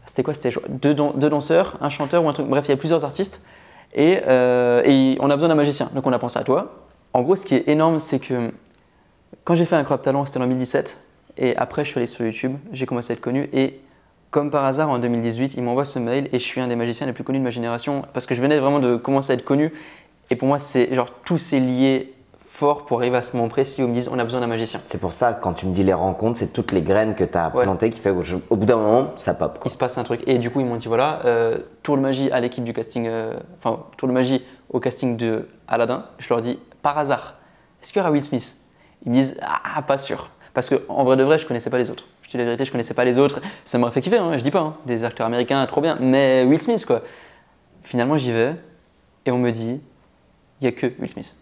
c'était quoi? C'était deux danseurs, un chanteur ou un truc. Bref, il y a plusieurs artistes. Et on a besoin d'un magicien, donc on a pensé à toi. En gros, ce qui est énorme, c'est que quand j'ai fait Incroyable Talent, c'était en 2017, et après je suis allé sur YouTube, j'ai commencé à être connu, et comme par hasard, en 2018, il m'envoie ce mail, et je suis un des magiciens les plus connus de ma génération, parce que je venais vraiment de commencer à être connu, et pour moi, c'est genre tout s'est lié fort pour arriver à ce moment précis où ils me disent on a besoin d'un magicien.
C'est pour ça, quand tu me dis les rencontres, c'est toutes les graines que tu as plantées qui fait qu'au bout d'un moment, ça pop, quoi.
Il se passe un truc. Et du coup, ils m'ont dit voilà, tour de magie à l'équipe du casting, enfin, tour de magie au casting de Aladdin. Je leur dis par hasard, est-ce qu'il y aura Will Smith? Ils me disent ah, pas sûr. Parce qu'en vrai de vrai, je connaissais pas les autres. Je dis la vérité, je connaissais pas les autres. Ça m'aurait fait kiffer, hein, je dis pas, hein. Des acteurs américains, trop bien. Mais Will Smith, quoi. Finalement, j'y vais et on me dit il n'y a que Will Smith.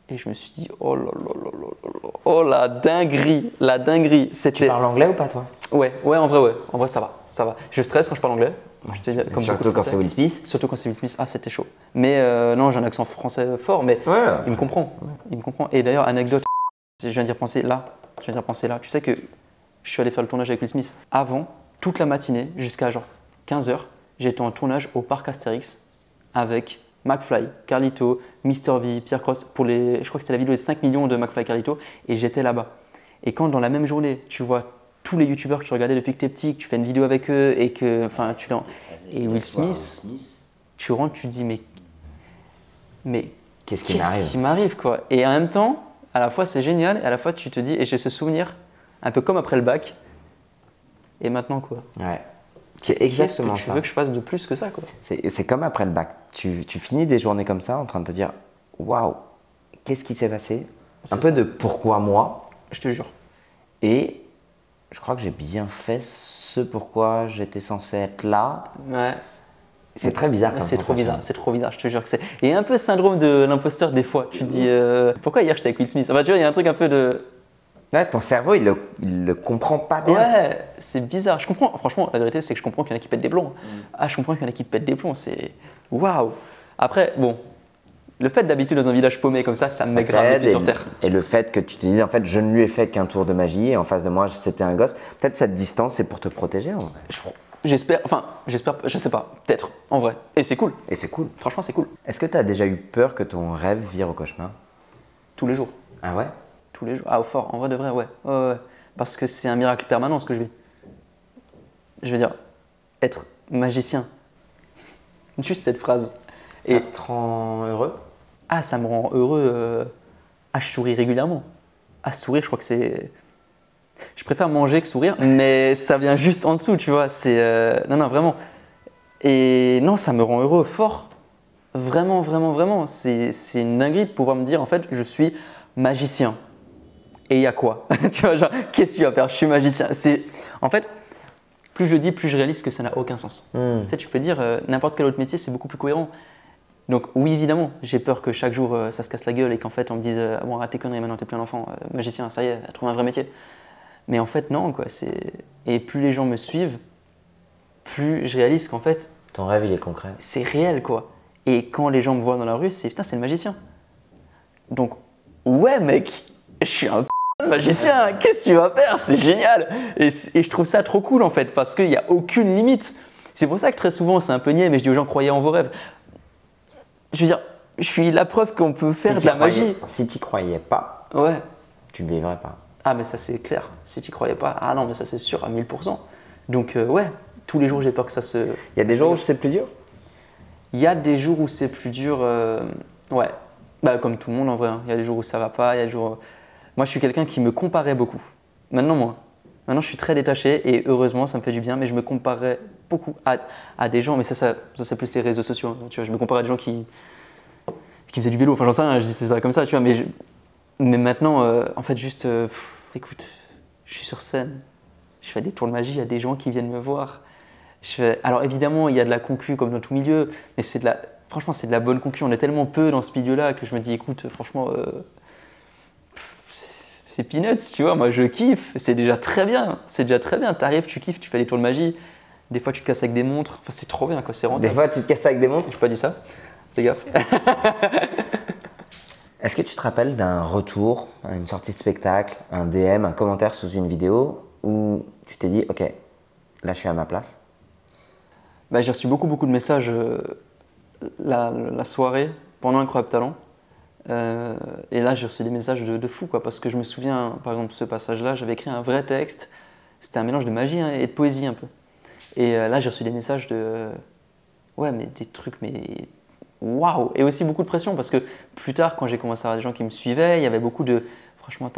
Et je me suis dit, oh là là là là là, oh la dinguerie, la dinguerie.
Tu parles anglais ou pas, toi?
Ouais, en vrai, ça va. Je stresse quand je parle anglais. Comme
surtout quand c'est Will Smith.
Surtout quand c'est Will Smith, ah c'était chaud. Mais non, j'ai un accent français fort, mais il me comprend. Il me comprend. Et d'ailleurs, anecdote, je viens d'y repenser là. Tu sais que je suis allé faire le tournage avec Will Smith. Avant, toute la matinée, jusqu'à genre 15h, j'étais en tournage au parc Astérix avec McFly, Carlito, Mr V, Pierre Cross, je crois que c'était la vidéo des 5 millions de McFly et Carlito, et j'étais là-bas. Et quand dans la même journée, tu vois tous les youtubeurs que tu regardais depuis que tu es petit, que tu fais une vidéo avec eux, et que, enfin, et Will Smith, tu rentres, tu te dis, mais
qu'est-ce qui
m'arrive, quoi. Et en même temps, à la fois c'est génial, et à la fois tu te dis, et j'ai ce souvenir, un peu comme après le bac, et maintenant quoi.
Ouais. C'est exactement ça.
Tu veux que je fasse de plus que ça, quoi.
C'est comme après le bac. Tu finis des journées comme ça en train de te dire waouh, qu'est-ce qui s'est passé? Un peu de pourquoi moi.
Je te jure.
Et je crois que j'ai bien fait ce pourquoi j'étais censé être là.
Ouais.
C'est très bizarre.
C'est trop bizarre, je te jure que c'est. Il y a un peu syndrome de l'imposteur des fois. Tu te dis pourquoi hier j'étais avec Will Smith? Enfin, tu vois, il y a un truc un peu de.
Ouais, ton cerveau, il le comprend pas bien.
Ouais, c'est bizarre. Je comprends. Franchement, la vérité, c'est que je comprends qu'il y en a qui pètent des plombs. Ah, je comprends qu'il y en a qui pètent des plombs. C'est waouh. Après, bon, le fait d'habiter dans un village paumé comme ça me met grave les pieds sur terre.
Et le fait que tu te dises, en fait, je ne lui ai fait qu'un tour de magie et en face de moi, c'était un gosse. Peut-être cette distance, c'est pour te protéger. En vrai.
J'espère, je sais pas, peut-être, en vrai. Et c'est cool.
Et c'est cool.
Franchement, c'est cool.
Est-ce que tu as déjà eu peur que ton rêve vire au cauchemar?
Tous les jours.
Ah ouais?
Tous les jours. Ah, au fort, en vrai de vrai, ouais. Ouais. Parce que c'est un miracle permanent ce que je vis. Je veux dire, être magicien. Juste cette phrase.
Ça te rend heureux?
Ah, ça me rend heureux. Ah, je souris régulièrement. Ah, sourire, je crois que c'est… Je préfère manger que sourire, mais ça vient juste en dessous, tu vois. C'est non, vraiment. Et non, ça me rend heureux fort. Vraiment, vraiment, vraiment. C'est une dinguerie de pouvoir me dire, en fait, je suis magicien. Et il y a quoi? Tu vois, genre, qu'est-ce que tu vas faire? Je suis magicien. En fait, plus je le dis, plus je réalise que ça n'a aucun sens. Tu sais, tu peux dire n'importe quel autre métier, c'est beaucoup plus cohérent. Donc oui, évidemment, j'ai peur que chaque jour ça se casse la gueule et qu'en fait on me dise bon, arrête tes conneries, maintenant t'es plein d'enfants, magicien, ça y est, trouve un vrai métier. Mais en fait non, quoi. Et plus les gens me suivent, plus je réalise qu'en fait
ton rêve il est concret.
c'est réel, quoi. Et quand les gens me voient dans la rue, c'est putain, c'est le magicien. Donc ouais mec, je suis un magicien, qu'est-ce que tu vas faire? C'est génial. Et je trouve ça trop cool en fait, parce qu'il n'y a aucune limite. C'est pour ça que très souvent c'est un peu niais, mais je dis aux gens croyez en vos rêves. Je veux dire, je suis la preuve qu'on peut faire de la magie.
Si tu croyais pas,
ouais.
tu ne vivrais pas.
Ah mais ça c'est clair, si tu croyais pas, ah non mais ça c'est sûr à 1000%. Donc ouais, tous les jours j'ai peur que ça se…
Il y a des jours où c'est plus dur?
Il y a des jours où c'est plus dur, ouais. Bah, comme tout le monde en vrai, hein. Il y a des jours où ça va pas, il y a des jours… Moi je suis quelqu'un qui me comparait beaucoup, maintenant moins. Maintenant je suis très détaché et heureusement ça me fait du bien, mais je me comparais beaucoup à des gens, mais ça c'est plus les réseaux sociaux, hein. Tu vois, je me comparais à des gens qui faisaient du vélo, enfin j'en sais rien, je dis ça comme ça, tu vois, mais maintenant en fait juste, écoute, je suis sur scène, je fais des tours de magie, il y a des gens qui viennent me voir. Alors évidemment il y a de la concu comme dans tout milieu, mais franchement c'est de la bonne concu, on est tellement peu dans ce milieu-là que je me dis écoute franchement… c'est peanuts, tu vois, moi je kiffe, c'est déjà très bien, t'arrives, tu kiffes, tu fais des tours de magie, des fois tu te casses avec des montres, enfin c'est trop bien quoi, c'est rentable.
Des fois tu te casses avec des montres?
J'ai pas dit ça, fais gaffe.
Est-ce que tu te rappelles d'un retour, une sortie de spectacle, un DM, un commentaire sous une vidéo où tu t'es dit ok, là je suis à ma place?
Bah, j'ai reçu beaucoup de messages la soirée pendant Incroyable Talent. Et là, j'ai reçu des messages de fou, quoi, parce que je me souviens, par exemple, ce passage-là, j'avais écrit un vrai texte. C'était un mélange de magie hein, et de poésie un peu. Et là, j'ai reçu des messages ouais, mais des trucs, mais waouh! Et aussi beaucoup de pression, parce que plus tard, quand j'ai commencé à avoir des gens qui me suivaient, il y avait beaucoup de. Franchement,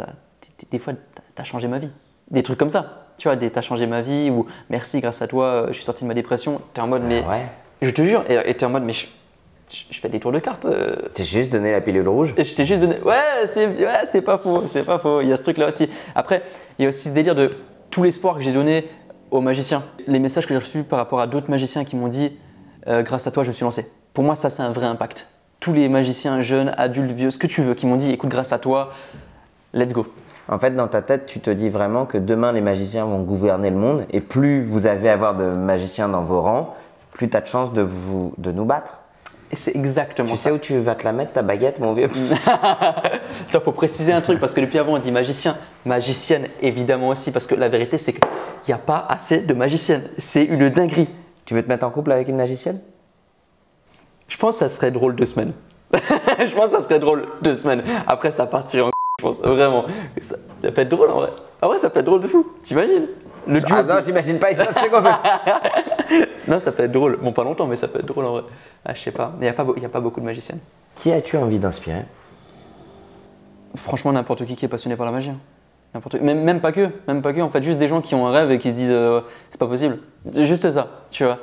des fois, t'as changé ma vie. Des trucs comme ça. Tu vois, t'as changé ma vie, ou merci, grâce à toi, je suis sorti de ma dépression. T'es en mode, mais.
Ouais.
Je te jure, et t'es en mode, mais. Je fais des tours de cartes.
T'es juste donné la pilule rouge?
Je t'ai juste donné. Ouais, c'est pas faux, c'est pas faux. Il y a ce truc-là aussi. Après, il y a aussi ce délire de tout l'espoir que j'ai donné aux magiciens. Les messages que j'ai reçus par rapport à d'autres magiciens qui m'ont dit grâce à toi, je me suis lancé. Pour moi, ça, c'est un vrai impact. Tous les magiciens, jeunes, adultes, vieux, ce que tu veux, qui m'ont dit écoute, grâce à toi, let's go.
En fait, dans ta tête, tu te dis vraiment que demain, les magiciens vont gouverner le monde et plus vous allez avoir de magiciens dans vos rangs, plus tu as de chances de nous battre.
Et c'est exactement ça.
Tu sais où tu vas te la mettre, ta baguette, mon vieux?
Il faut préciser un truc parce que depuis avant, on dit magicien, magicienne, évidemment aussi, parce que la vérité, c'est qu'il n'y a pas assez de magiciennes. C'est une dinguerie.
Tu veux te mettre en couple avec une magicienne?
Je pense que ça serait drôle 2 semaines. Je pense que ça serait drôle 2 semaines. Après, ça partirait en je pense, vraiment. Ça peut être drôle en vrai. En vrai, ça peut être drôle de fou. T'imagines? Le duo.
Ah non, j'imagine pas une seconde.
Non, ça peut être drôle. Bon, pas longtemps, mais ça peut être drôle en vrai. Ah, je sais pas. Mais il n'y a pas beaucoup de magiciennes.
Qui as-tu envie d'inspirer?
Franchement, n'importe qui est passionné par la magie. Même pas que. Même pas que. En fait, juste des gens qui ont un rêve et qui se disent c'est pas possible. Juste ça, tu vois.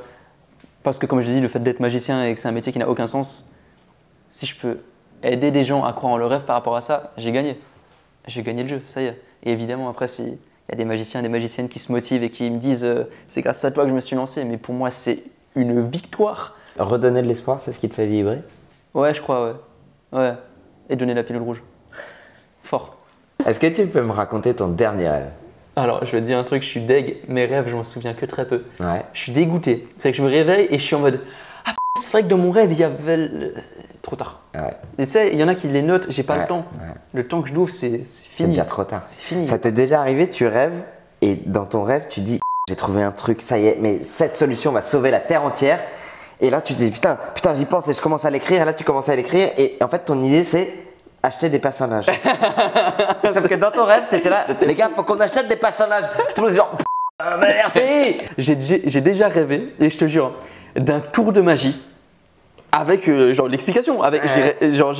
Parce que comme je dis, le fait d'être magicien et que c'est un métier qui n'a aucun sens, si je peux aider des gens à croire en leur rêve par rapport à ça, j'ai gagné. J'ai gagné le jeu, ça y est. Et évidemment, après, s'il y a des magiciens et des magiciennes qui se motivent et qui me disent c'est grâce à toi que je me suis lancé, mais pour moi, c'est une victoire.
Redonner de l'espoir, c'est ce qui te fait vibrer?
Ouais, je crois, ouais. Et donner la pilule rouge. Fort.
Est-ce que tu peux me raconter ton dernier rêve?
Alors, je vais te dire un truc, je suis deg. Mes rêves, je m'en souviens que très peu.
Ouais.
Je suis dégoûté. C'est que je me réveille et je suis en mode ah, c'est vrai que dans mon rêve, il y avait. Trop tard.
Ouais.
Et tu sais, il y en a qui les notent, j'ai pas
Ouais,
le temps.
ouais.
Le temps que je l'ouvre, c'est
C'est
fini.
déjà trop tard.
C'est fini.
Ça t'est déjà arrivé, tu rêves et dans ton rêve, tu dis j'ai trouvé un truc, ça y est, mais cette solution va sauver la terre entière. Et là, tu te dis putain, j'y pense et je commence à l'écrire. Et là, tu commences à l'écrire et en fait, ton idée, c'est acheter des personnages. Sauf que dans ton rêve, t'étais là, les gars, faut qu'on achète des personnages. Tout le monde dit genre, merci.
J'ai déjà rêvé, et je te jure, d'un tour de magie avec genre l'explication.
Genre,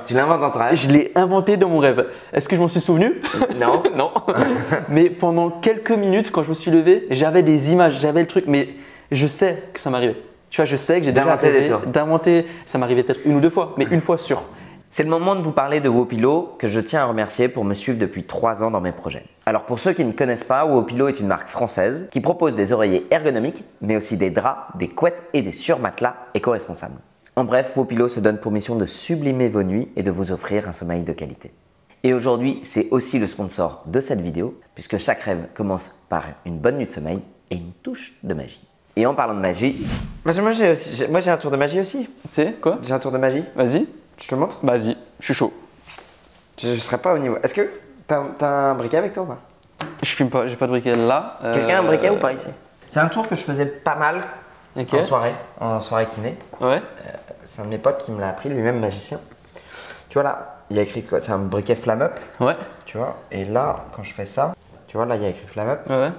tu l'inventes dans ton rêve?
Je l'ai inventé dans mon rêve. Est-ce que je m'en suis souvenu?
Non.
Non. Mais pendant quelques minutes, quand je me suis levé, j'avais des images, j'avais le truc, mais je sais que ça m'arrivait. Tu vois, je sais que j'ai déjà rêvé d'inventer. Ça m'arrivait peut-être 1 ou 2 fois, mais une fois sûr.
C'est le moment de vous parler de Wopilo que je tiens à remercier pour me suivre depuis 3 ans dans mes projets. Alors pour ceux qui ne connaissent pas, Wopilo est une marque française qui propose des oreillers ergonomiques, mais aussi des draps, des couettes et des surmatelas éco-responsables. En bref, Wopilo se donne pour mission de sublimer vos nuits et de vous offrir un sommeil de qualité. Et aujourd'hui, c'est aussi le sponsor de cette vidéo, puisque chaque rêve commence par une bonne nuit de sommeil et une touche de magie. Et en parlant de magie, moi j'ai un tour de magie aussi.
C'est quoi?
J'ai un tour de magie.
Vas-y.
Je te le montre?
Vas-y, je suis chaud.
Je serai pas au niveau. Est-ce que t'as un briquet avec toi ou pas?
Je fume pas, j'ai pas de briquet là.
Quelqu'un a un briquet ou pas ici? C'est un tour que je faisais pas mal
Ok.
en soirée kiné.
Ouais.
C'est un de mes potes qui me l'a appris, lui-même magicien. Tu vois là, il y a écrit quoi? C'est un briquet Flamme Up,
Ouais.
tu vois. Et là, quand je fais ça, tu vois là, il y a écrit Flamme Up.
Ouais.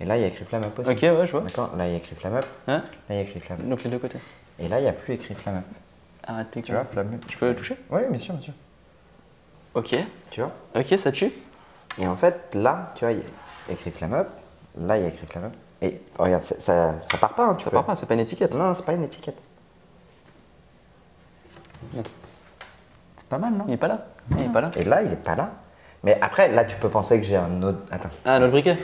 Et là, il y a écrit Flamme Up aussi.
Ok, ouais, je vois.
D'accord. Là, il y a écrit Flamme Up.
Hein?
Là, il y a écrit Flamme Up.
Donc les deux côtés.
Et là, il n'y a plus écrit Flamme Up.
Arrête, t'es
Tu vois, Flamme Up.
Je peux le toucher?
Oui, bien sûr, bien sûr.
Ok.
Tu vois.
Ok, ça tue.
Et en fait, là, tu vois, il y a écrit Flamme Up. Là, il y a écrit Flamme Up. Et regarde, ça part pas. Hein,
Ça part pas, c'est pas une étiquette.
Non, c'est pas une étiquette.
Bon.
C'est pas mal, non?
Il est pas là. Il est pas là.
Et là, il est pas là. Mais après, là, tu peux penser que j'ai un autre. Attends.
Ah, notre briquet.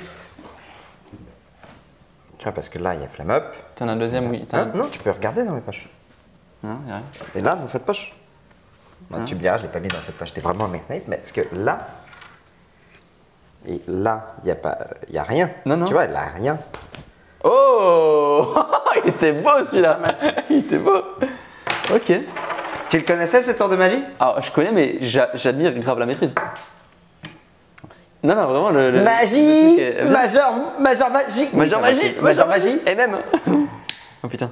Tu vois, parce que là, il y a Flamme Up.
T'en as un deuxième, oui.
Hein? Non, tu peux regarder dans mes poches.
Non, y a rien.
Et là, dans cette poche. Bon, tu me diras, je l'ai pas mis dans cette poche. T'es vraiment un mec naïf, mais parce que là. Et là, il y a rien.
Non, non.
Tu vois, là, rien.
Oh il était beau celui-là. Il était beau. Ok.
Tu le connaissais, ce tour de magie?
Alors, je connais, mais j'admire grave la maîtrise. Non, non, vraiment le
Magie!
le truc est-
Major magie!
Major magie!
Major magie!
Et même Oh putain.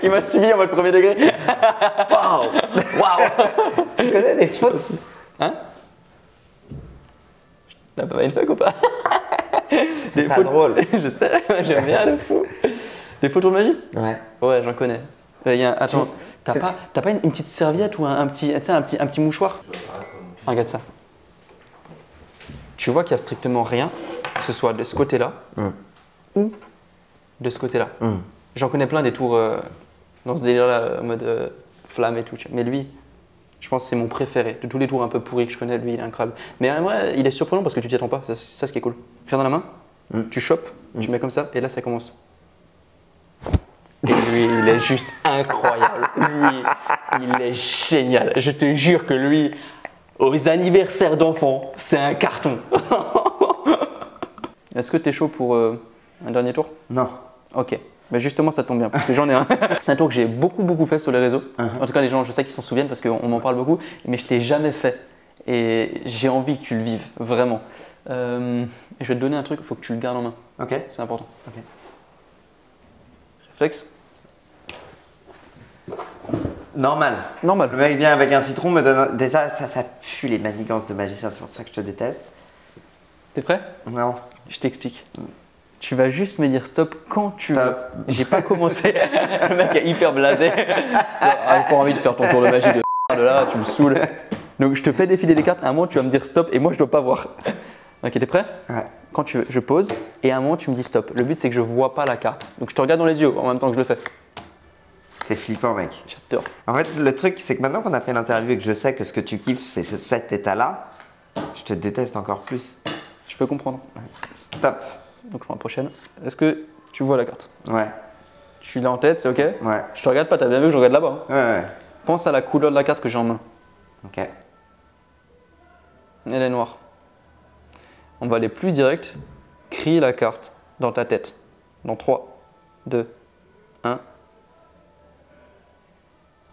Il m'a suivi en mode premier degré.
Waouh!
Waouh.
Tu connais des fautes?
Hein? T'as pas une fuck ou pas?
C'est pas drôle.
Je sais, j'aime bien le fou. Des photos de magie?
Ouais.
Ouais, j'en connais. Attends, t'as pas une petite serviette ou un petit mouchoir? Regarde ça. Tu vois qu'il y a strictement rien, que ce soit de ce côté-là ou de ce côté-là. J'en connais plein des tours dans ce délire-là, en mode flamme et tout. Mais lui, je pense que c'est mon préféré. De tous les tours un peu pourris que je connais, lui, il est incroyable. Mais ouais, il est surprenant parce que tu t'y attends pas. C'est ça ce qui est cool. Rien dans la main, tu chopes, tu mets comme ça, et là, ça commence. Et lui, il est juste incroyable. Lui, il est génial. Je te jure que lui, aux anniversaires d'enfants, c'est un carton. Est-ce que tu es chaud pour un dernier tour?
Non.
Ok. Mais justement, ça tombe bien parce que j'en ai un. C'est un tour que j'ai beaucoup fait sur les réseaux. En tout cas, les gens, je sais qu'ils s'en souviennent parce qu'on m'en parle beaucoup, mais je ne l'ai jamais fait. Et j'ai envie que tu le vives, vraiment. Je vais te donner un truc, il faut que tu le gardes en main.
Ok.
C'est important.
Ok.
Réflexe.
Normal.
Normal.
Le mec vient avec un citron, me donne. Déjà, ça pue les manigances de magicien, c'est pour ça que je te déteste.
T'es prêt?
Non.
Je t'explique. Tu vas juste me dire stop quand tu veux.
Stop.
J'ai pas commencé. Le mec est hyper blasé. J'ai pas envie de faire ton tour de magie de là, tu me saoules. Donc je te fais défiler les cartes. À un moment, tu vas me dire stop et moi, je dois pas voir. Ok, t'es prêt?
Ouais.
Quand tu veux, je pose et à un moment, tu me dis stop. Le but, c'est que je vois pas la carte. Donc je te regarde dans les yeux en même temps que je le fais.
C'est flippant, mec.
J'adore.
En fait, le truc, c'est que maintenant qu'on a fait l'interview et que je sais que ce que tu kiffes, c'est cet état-là, je te déteste encore plus.
Je peux comprendre.
Stop.
Donc pour la prochaine. Est-ce que tu vois la carte?
Ouais.
Tu l'as en tête, c'est ok?
Ouais.
Je te regarde pas, t'as bien vu que je regarde là-bas. Hein.
Ouais.
Pense à la couleur de la carte que j'ai en main.
Ok.
Elle est noire. On va aller plus direct. Crie la carte dans ta tête. Dans 3, 2, 1.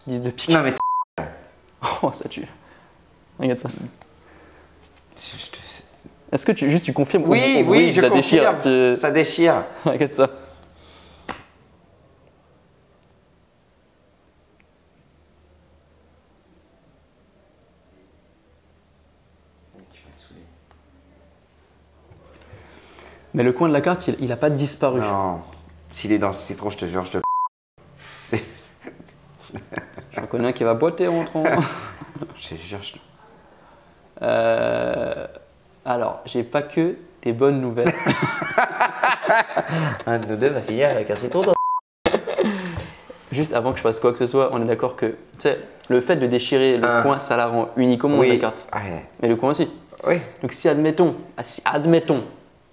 10 de pique.
Non, mais
Oh, ça tue. Regarde ça.
je te-
Est-ce que tu confirmes?
Oui,
ou
oui, je
la
confirme.
déchire,
Ça déchire.
Regarde ça. Mais le coin de la carte, il n'a pas disparu.
Non. S'il est dans le citron, je te jure, je te.
J'en connais un qui va boiter en rentrant.
Je te jure, je te.
Alors, j'ai pas que des bonnes nouvelles.
Un de nous deux va finir avec un citron dans.
Juste avant que je fasse quoi que ce soit, on est d'accord que, tu sais, le fait de déchirer le coin, ça la rend unique au monde, la carte.
Ouais.
Mais le coin aussi.
Oui.
Donc si admettons,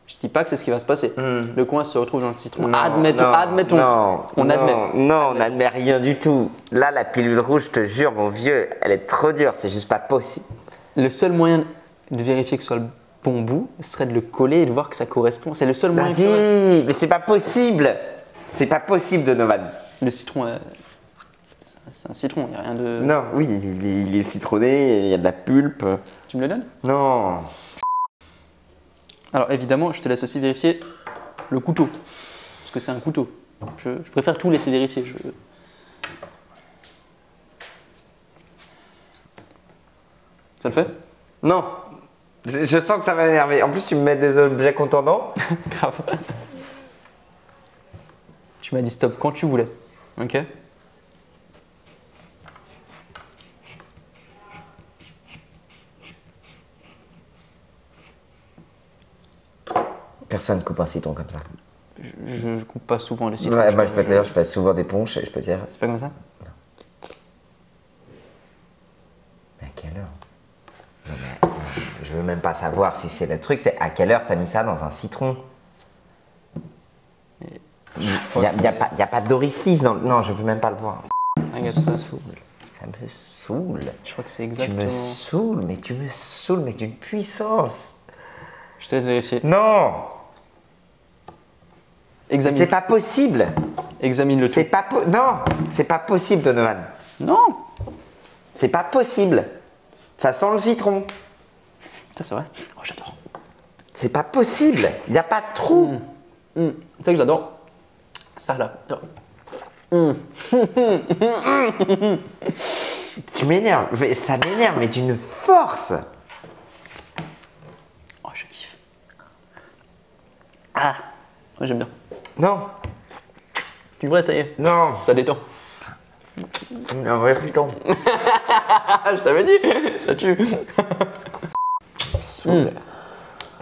Je dis pas que c'est ce qui va se passer. Le coin se retrouve dans le citron.
Non,
Admettons.
Non,
on admet.
Non, on n'admet rien du tout. Là, la pilule rouge, je te jure, mon vieux, elle est trop dure. C'est juste pas possible.
Le seul moyen de vérifier que ce soit le bon bout serait de le coller et de voir que ça correspond. C'est le seul moyen.
Vas-y, mais c'est pas possible. C'est pas possible, Donovan.
Le citron, c'est un citron, il n'y a rien de.
Non, oui, il est citronné, il y a de la pulpe.
Tu me le donnes?
Non.
Alors évidemment, je te laisse aussi vérifier le couteau. Parce que c'est un couteau. Je préfère tout laisser vérifier. Ça le fait?
Non. Je sens que ça va m'énerver. En plus, tu me mets des objets contondants.
Grave. Tu m'as dit stop quand tu voulais. Ok?
Personne coupe un citron comme ça.
Je coupe pas souvent les citrons.
Ouais, moi, je peux te dire, je fais souvent des ponches et je peux te dire.
C'est pas comme ça?
Mais à quelle heure? Non, mais, je veux même pas savoir si c'est le truc, c'est à quelle heure t'as mis ça dans un citron? Il n'y a pas d'orifice dans le... Non, je veux même pas le voir.
Regarde
Ça
ça.
me saoule. Ça me saoule.
Je crois que c'est
Tu
exactement.
me saoules, mais tu me saoules, mais d'une puissance.
Je te laisse vérifier.
Non,
Examine.
c'est pas possible.
Examine le tout.
C'est pas non, c'est pas possible, Donovan.
Non.
C'est pas possible. Ça sent le citron.
Ça c'est vrai. Oh j'adore.
C'est pas possible. Il n'y a pas de trou.
Tu sais que j'adore. Ça là.
Tu m'énerves. Mais ça m'énerve, mais d'une force.
Oh je kiffe. Ah. Moi j'aime bien.
Non,
Tu vois ça y est.
non.
Ça détend.
Un vrai citron.
Ah je t'avais dit. Ça tue.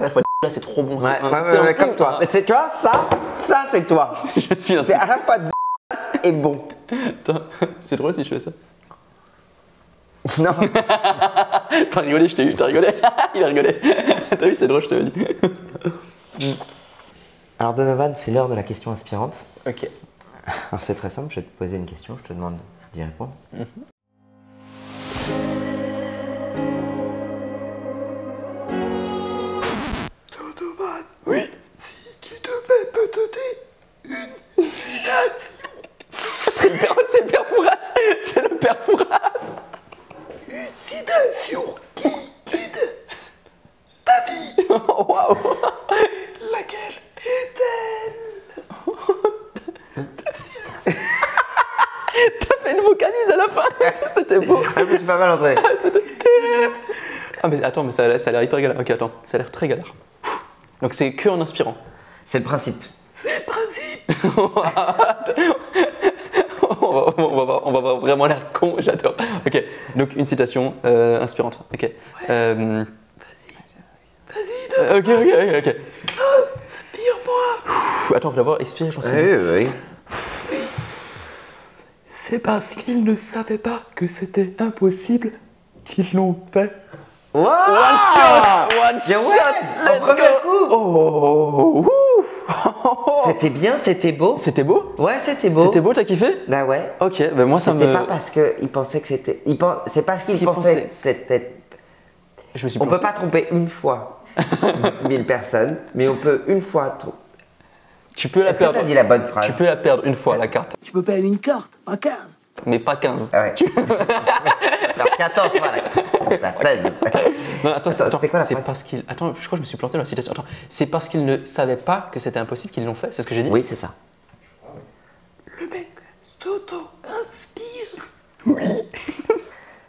La fois là c'est trop bon.
Ouais, comme toi. Mais c'est, tu vois, ça c'est toi.
Je suis un.
C'est à la fois de et bon.
Attends, c'est drôle si je fais ça.
Non.
T'as rigolé, je t'ai eu, t'as rigolé. Il a rigolé. T'as vu, c'est drôle, je t'avais dit.
Alors Donovan, c'est l'heure de la question inspirante.
Ok.
Alors c'est très simple, je vais te poser une question, je te demande d'y répondre. Donovan, oui, si tu devais me donner une citation.
C'est le père Fouras. C'est le père Fouras.
Une citation qui guide ta vie.
Oh, waouh.
Laquelle est-elle?
T'as fait une vocalise à la fin. C'était beau.
Ah, mais c'est pas mal entré.
Ah mais attends, mais ça a l'air hyper galère. Ok, attends, ça a l'air très galère. Donc c'est que en inspirant.
C'est le principe.
On va avoir vraiment l'air con, j'adore. Ok, donc une citation inspirante. Ok. Vas-y. Ok. Inspire-moi. Attends, d'abord, expire, j'en sais.
Oui.
C'est parce qu'ils ne savaient pas que c'était impossible qu'ils l'ont fait.
Wow!
One shot.
Bien ouais,
Let's
au premier
go.
coup.
Oh,
C'était bien, c'était beau.
C'était beau.
Ouais, c'était beau.
C'était beau, t'as kiffé?
Bah ouais.
Ok, ben moi ça
C'était
me.
pas parce qu'il pensait que c'était. C'est parce qu'il
qu'il
pensait
pensait.
que c'était.
Je me suis
On peut
planté.
pas tromper une fois 1000 personnes, mais on peut une fois.
Tu peux la
Est-ce que
perdre.
t'as dit la bonne phrase?
Tu peux la perdre une fois la carte,
Tu peux perdre une carte, pas 15.
mais pas 15.
Ah ouais. Alors 14 fois là. Pas 16.
Non, attends,
c'était quoi la
c'est
phrase?
parce qu'il. Attends, je crois que je me suis planté dans la citation. Attends, c'est parce qu'ils ne savaient pas que c'était impossible qu'ils l'ont fait. C'est ce que j'ai dit?
Oui, c'est ça.
Le mec s'auto-inspire.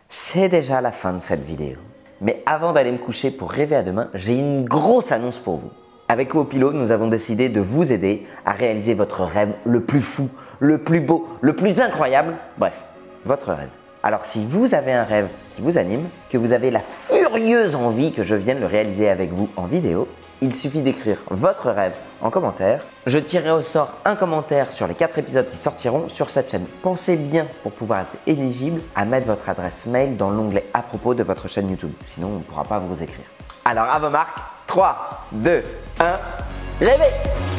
C'est déjà la fin de cette vidéo. Mais avant d'aller me coucher pour rêver à demain, j'ai une grosse annonce pour vous. Avec Wopilo, nous avons décidé de vous aider à réaliser votre rêve le plus fou, le plus beau, le plus incroyable, bref, votre rêve. Alors si vous avez un rêve qui vous anime, que vous avez la furieuse envie que je vienne le réaliser avec vous en vidéo, il suffit d'écrire votre rêve en commentaire. Je tirerai au sort un commentaire sur les 4 épisodes qui sortiront sur cette chaîne. Pensez bien, pour pouvoir être éligible, à mettre votre adresse mail dans l'onglet à propos de votre chaîne YouTube. Sinon, on ne pourra pas vous écrire. Alors à vos marques, 3, 2, 1... Rêvez!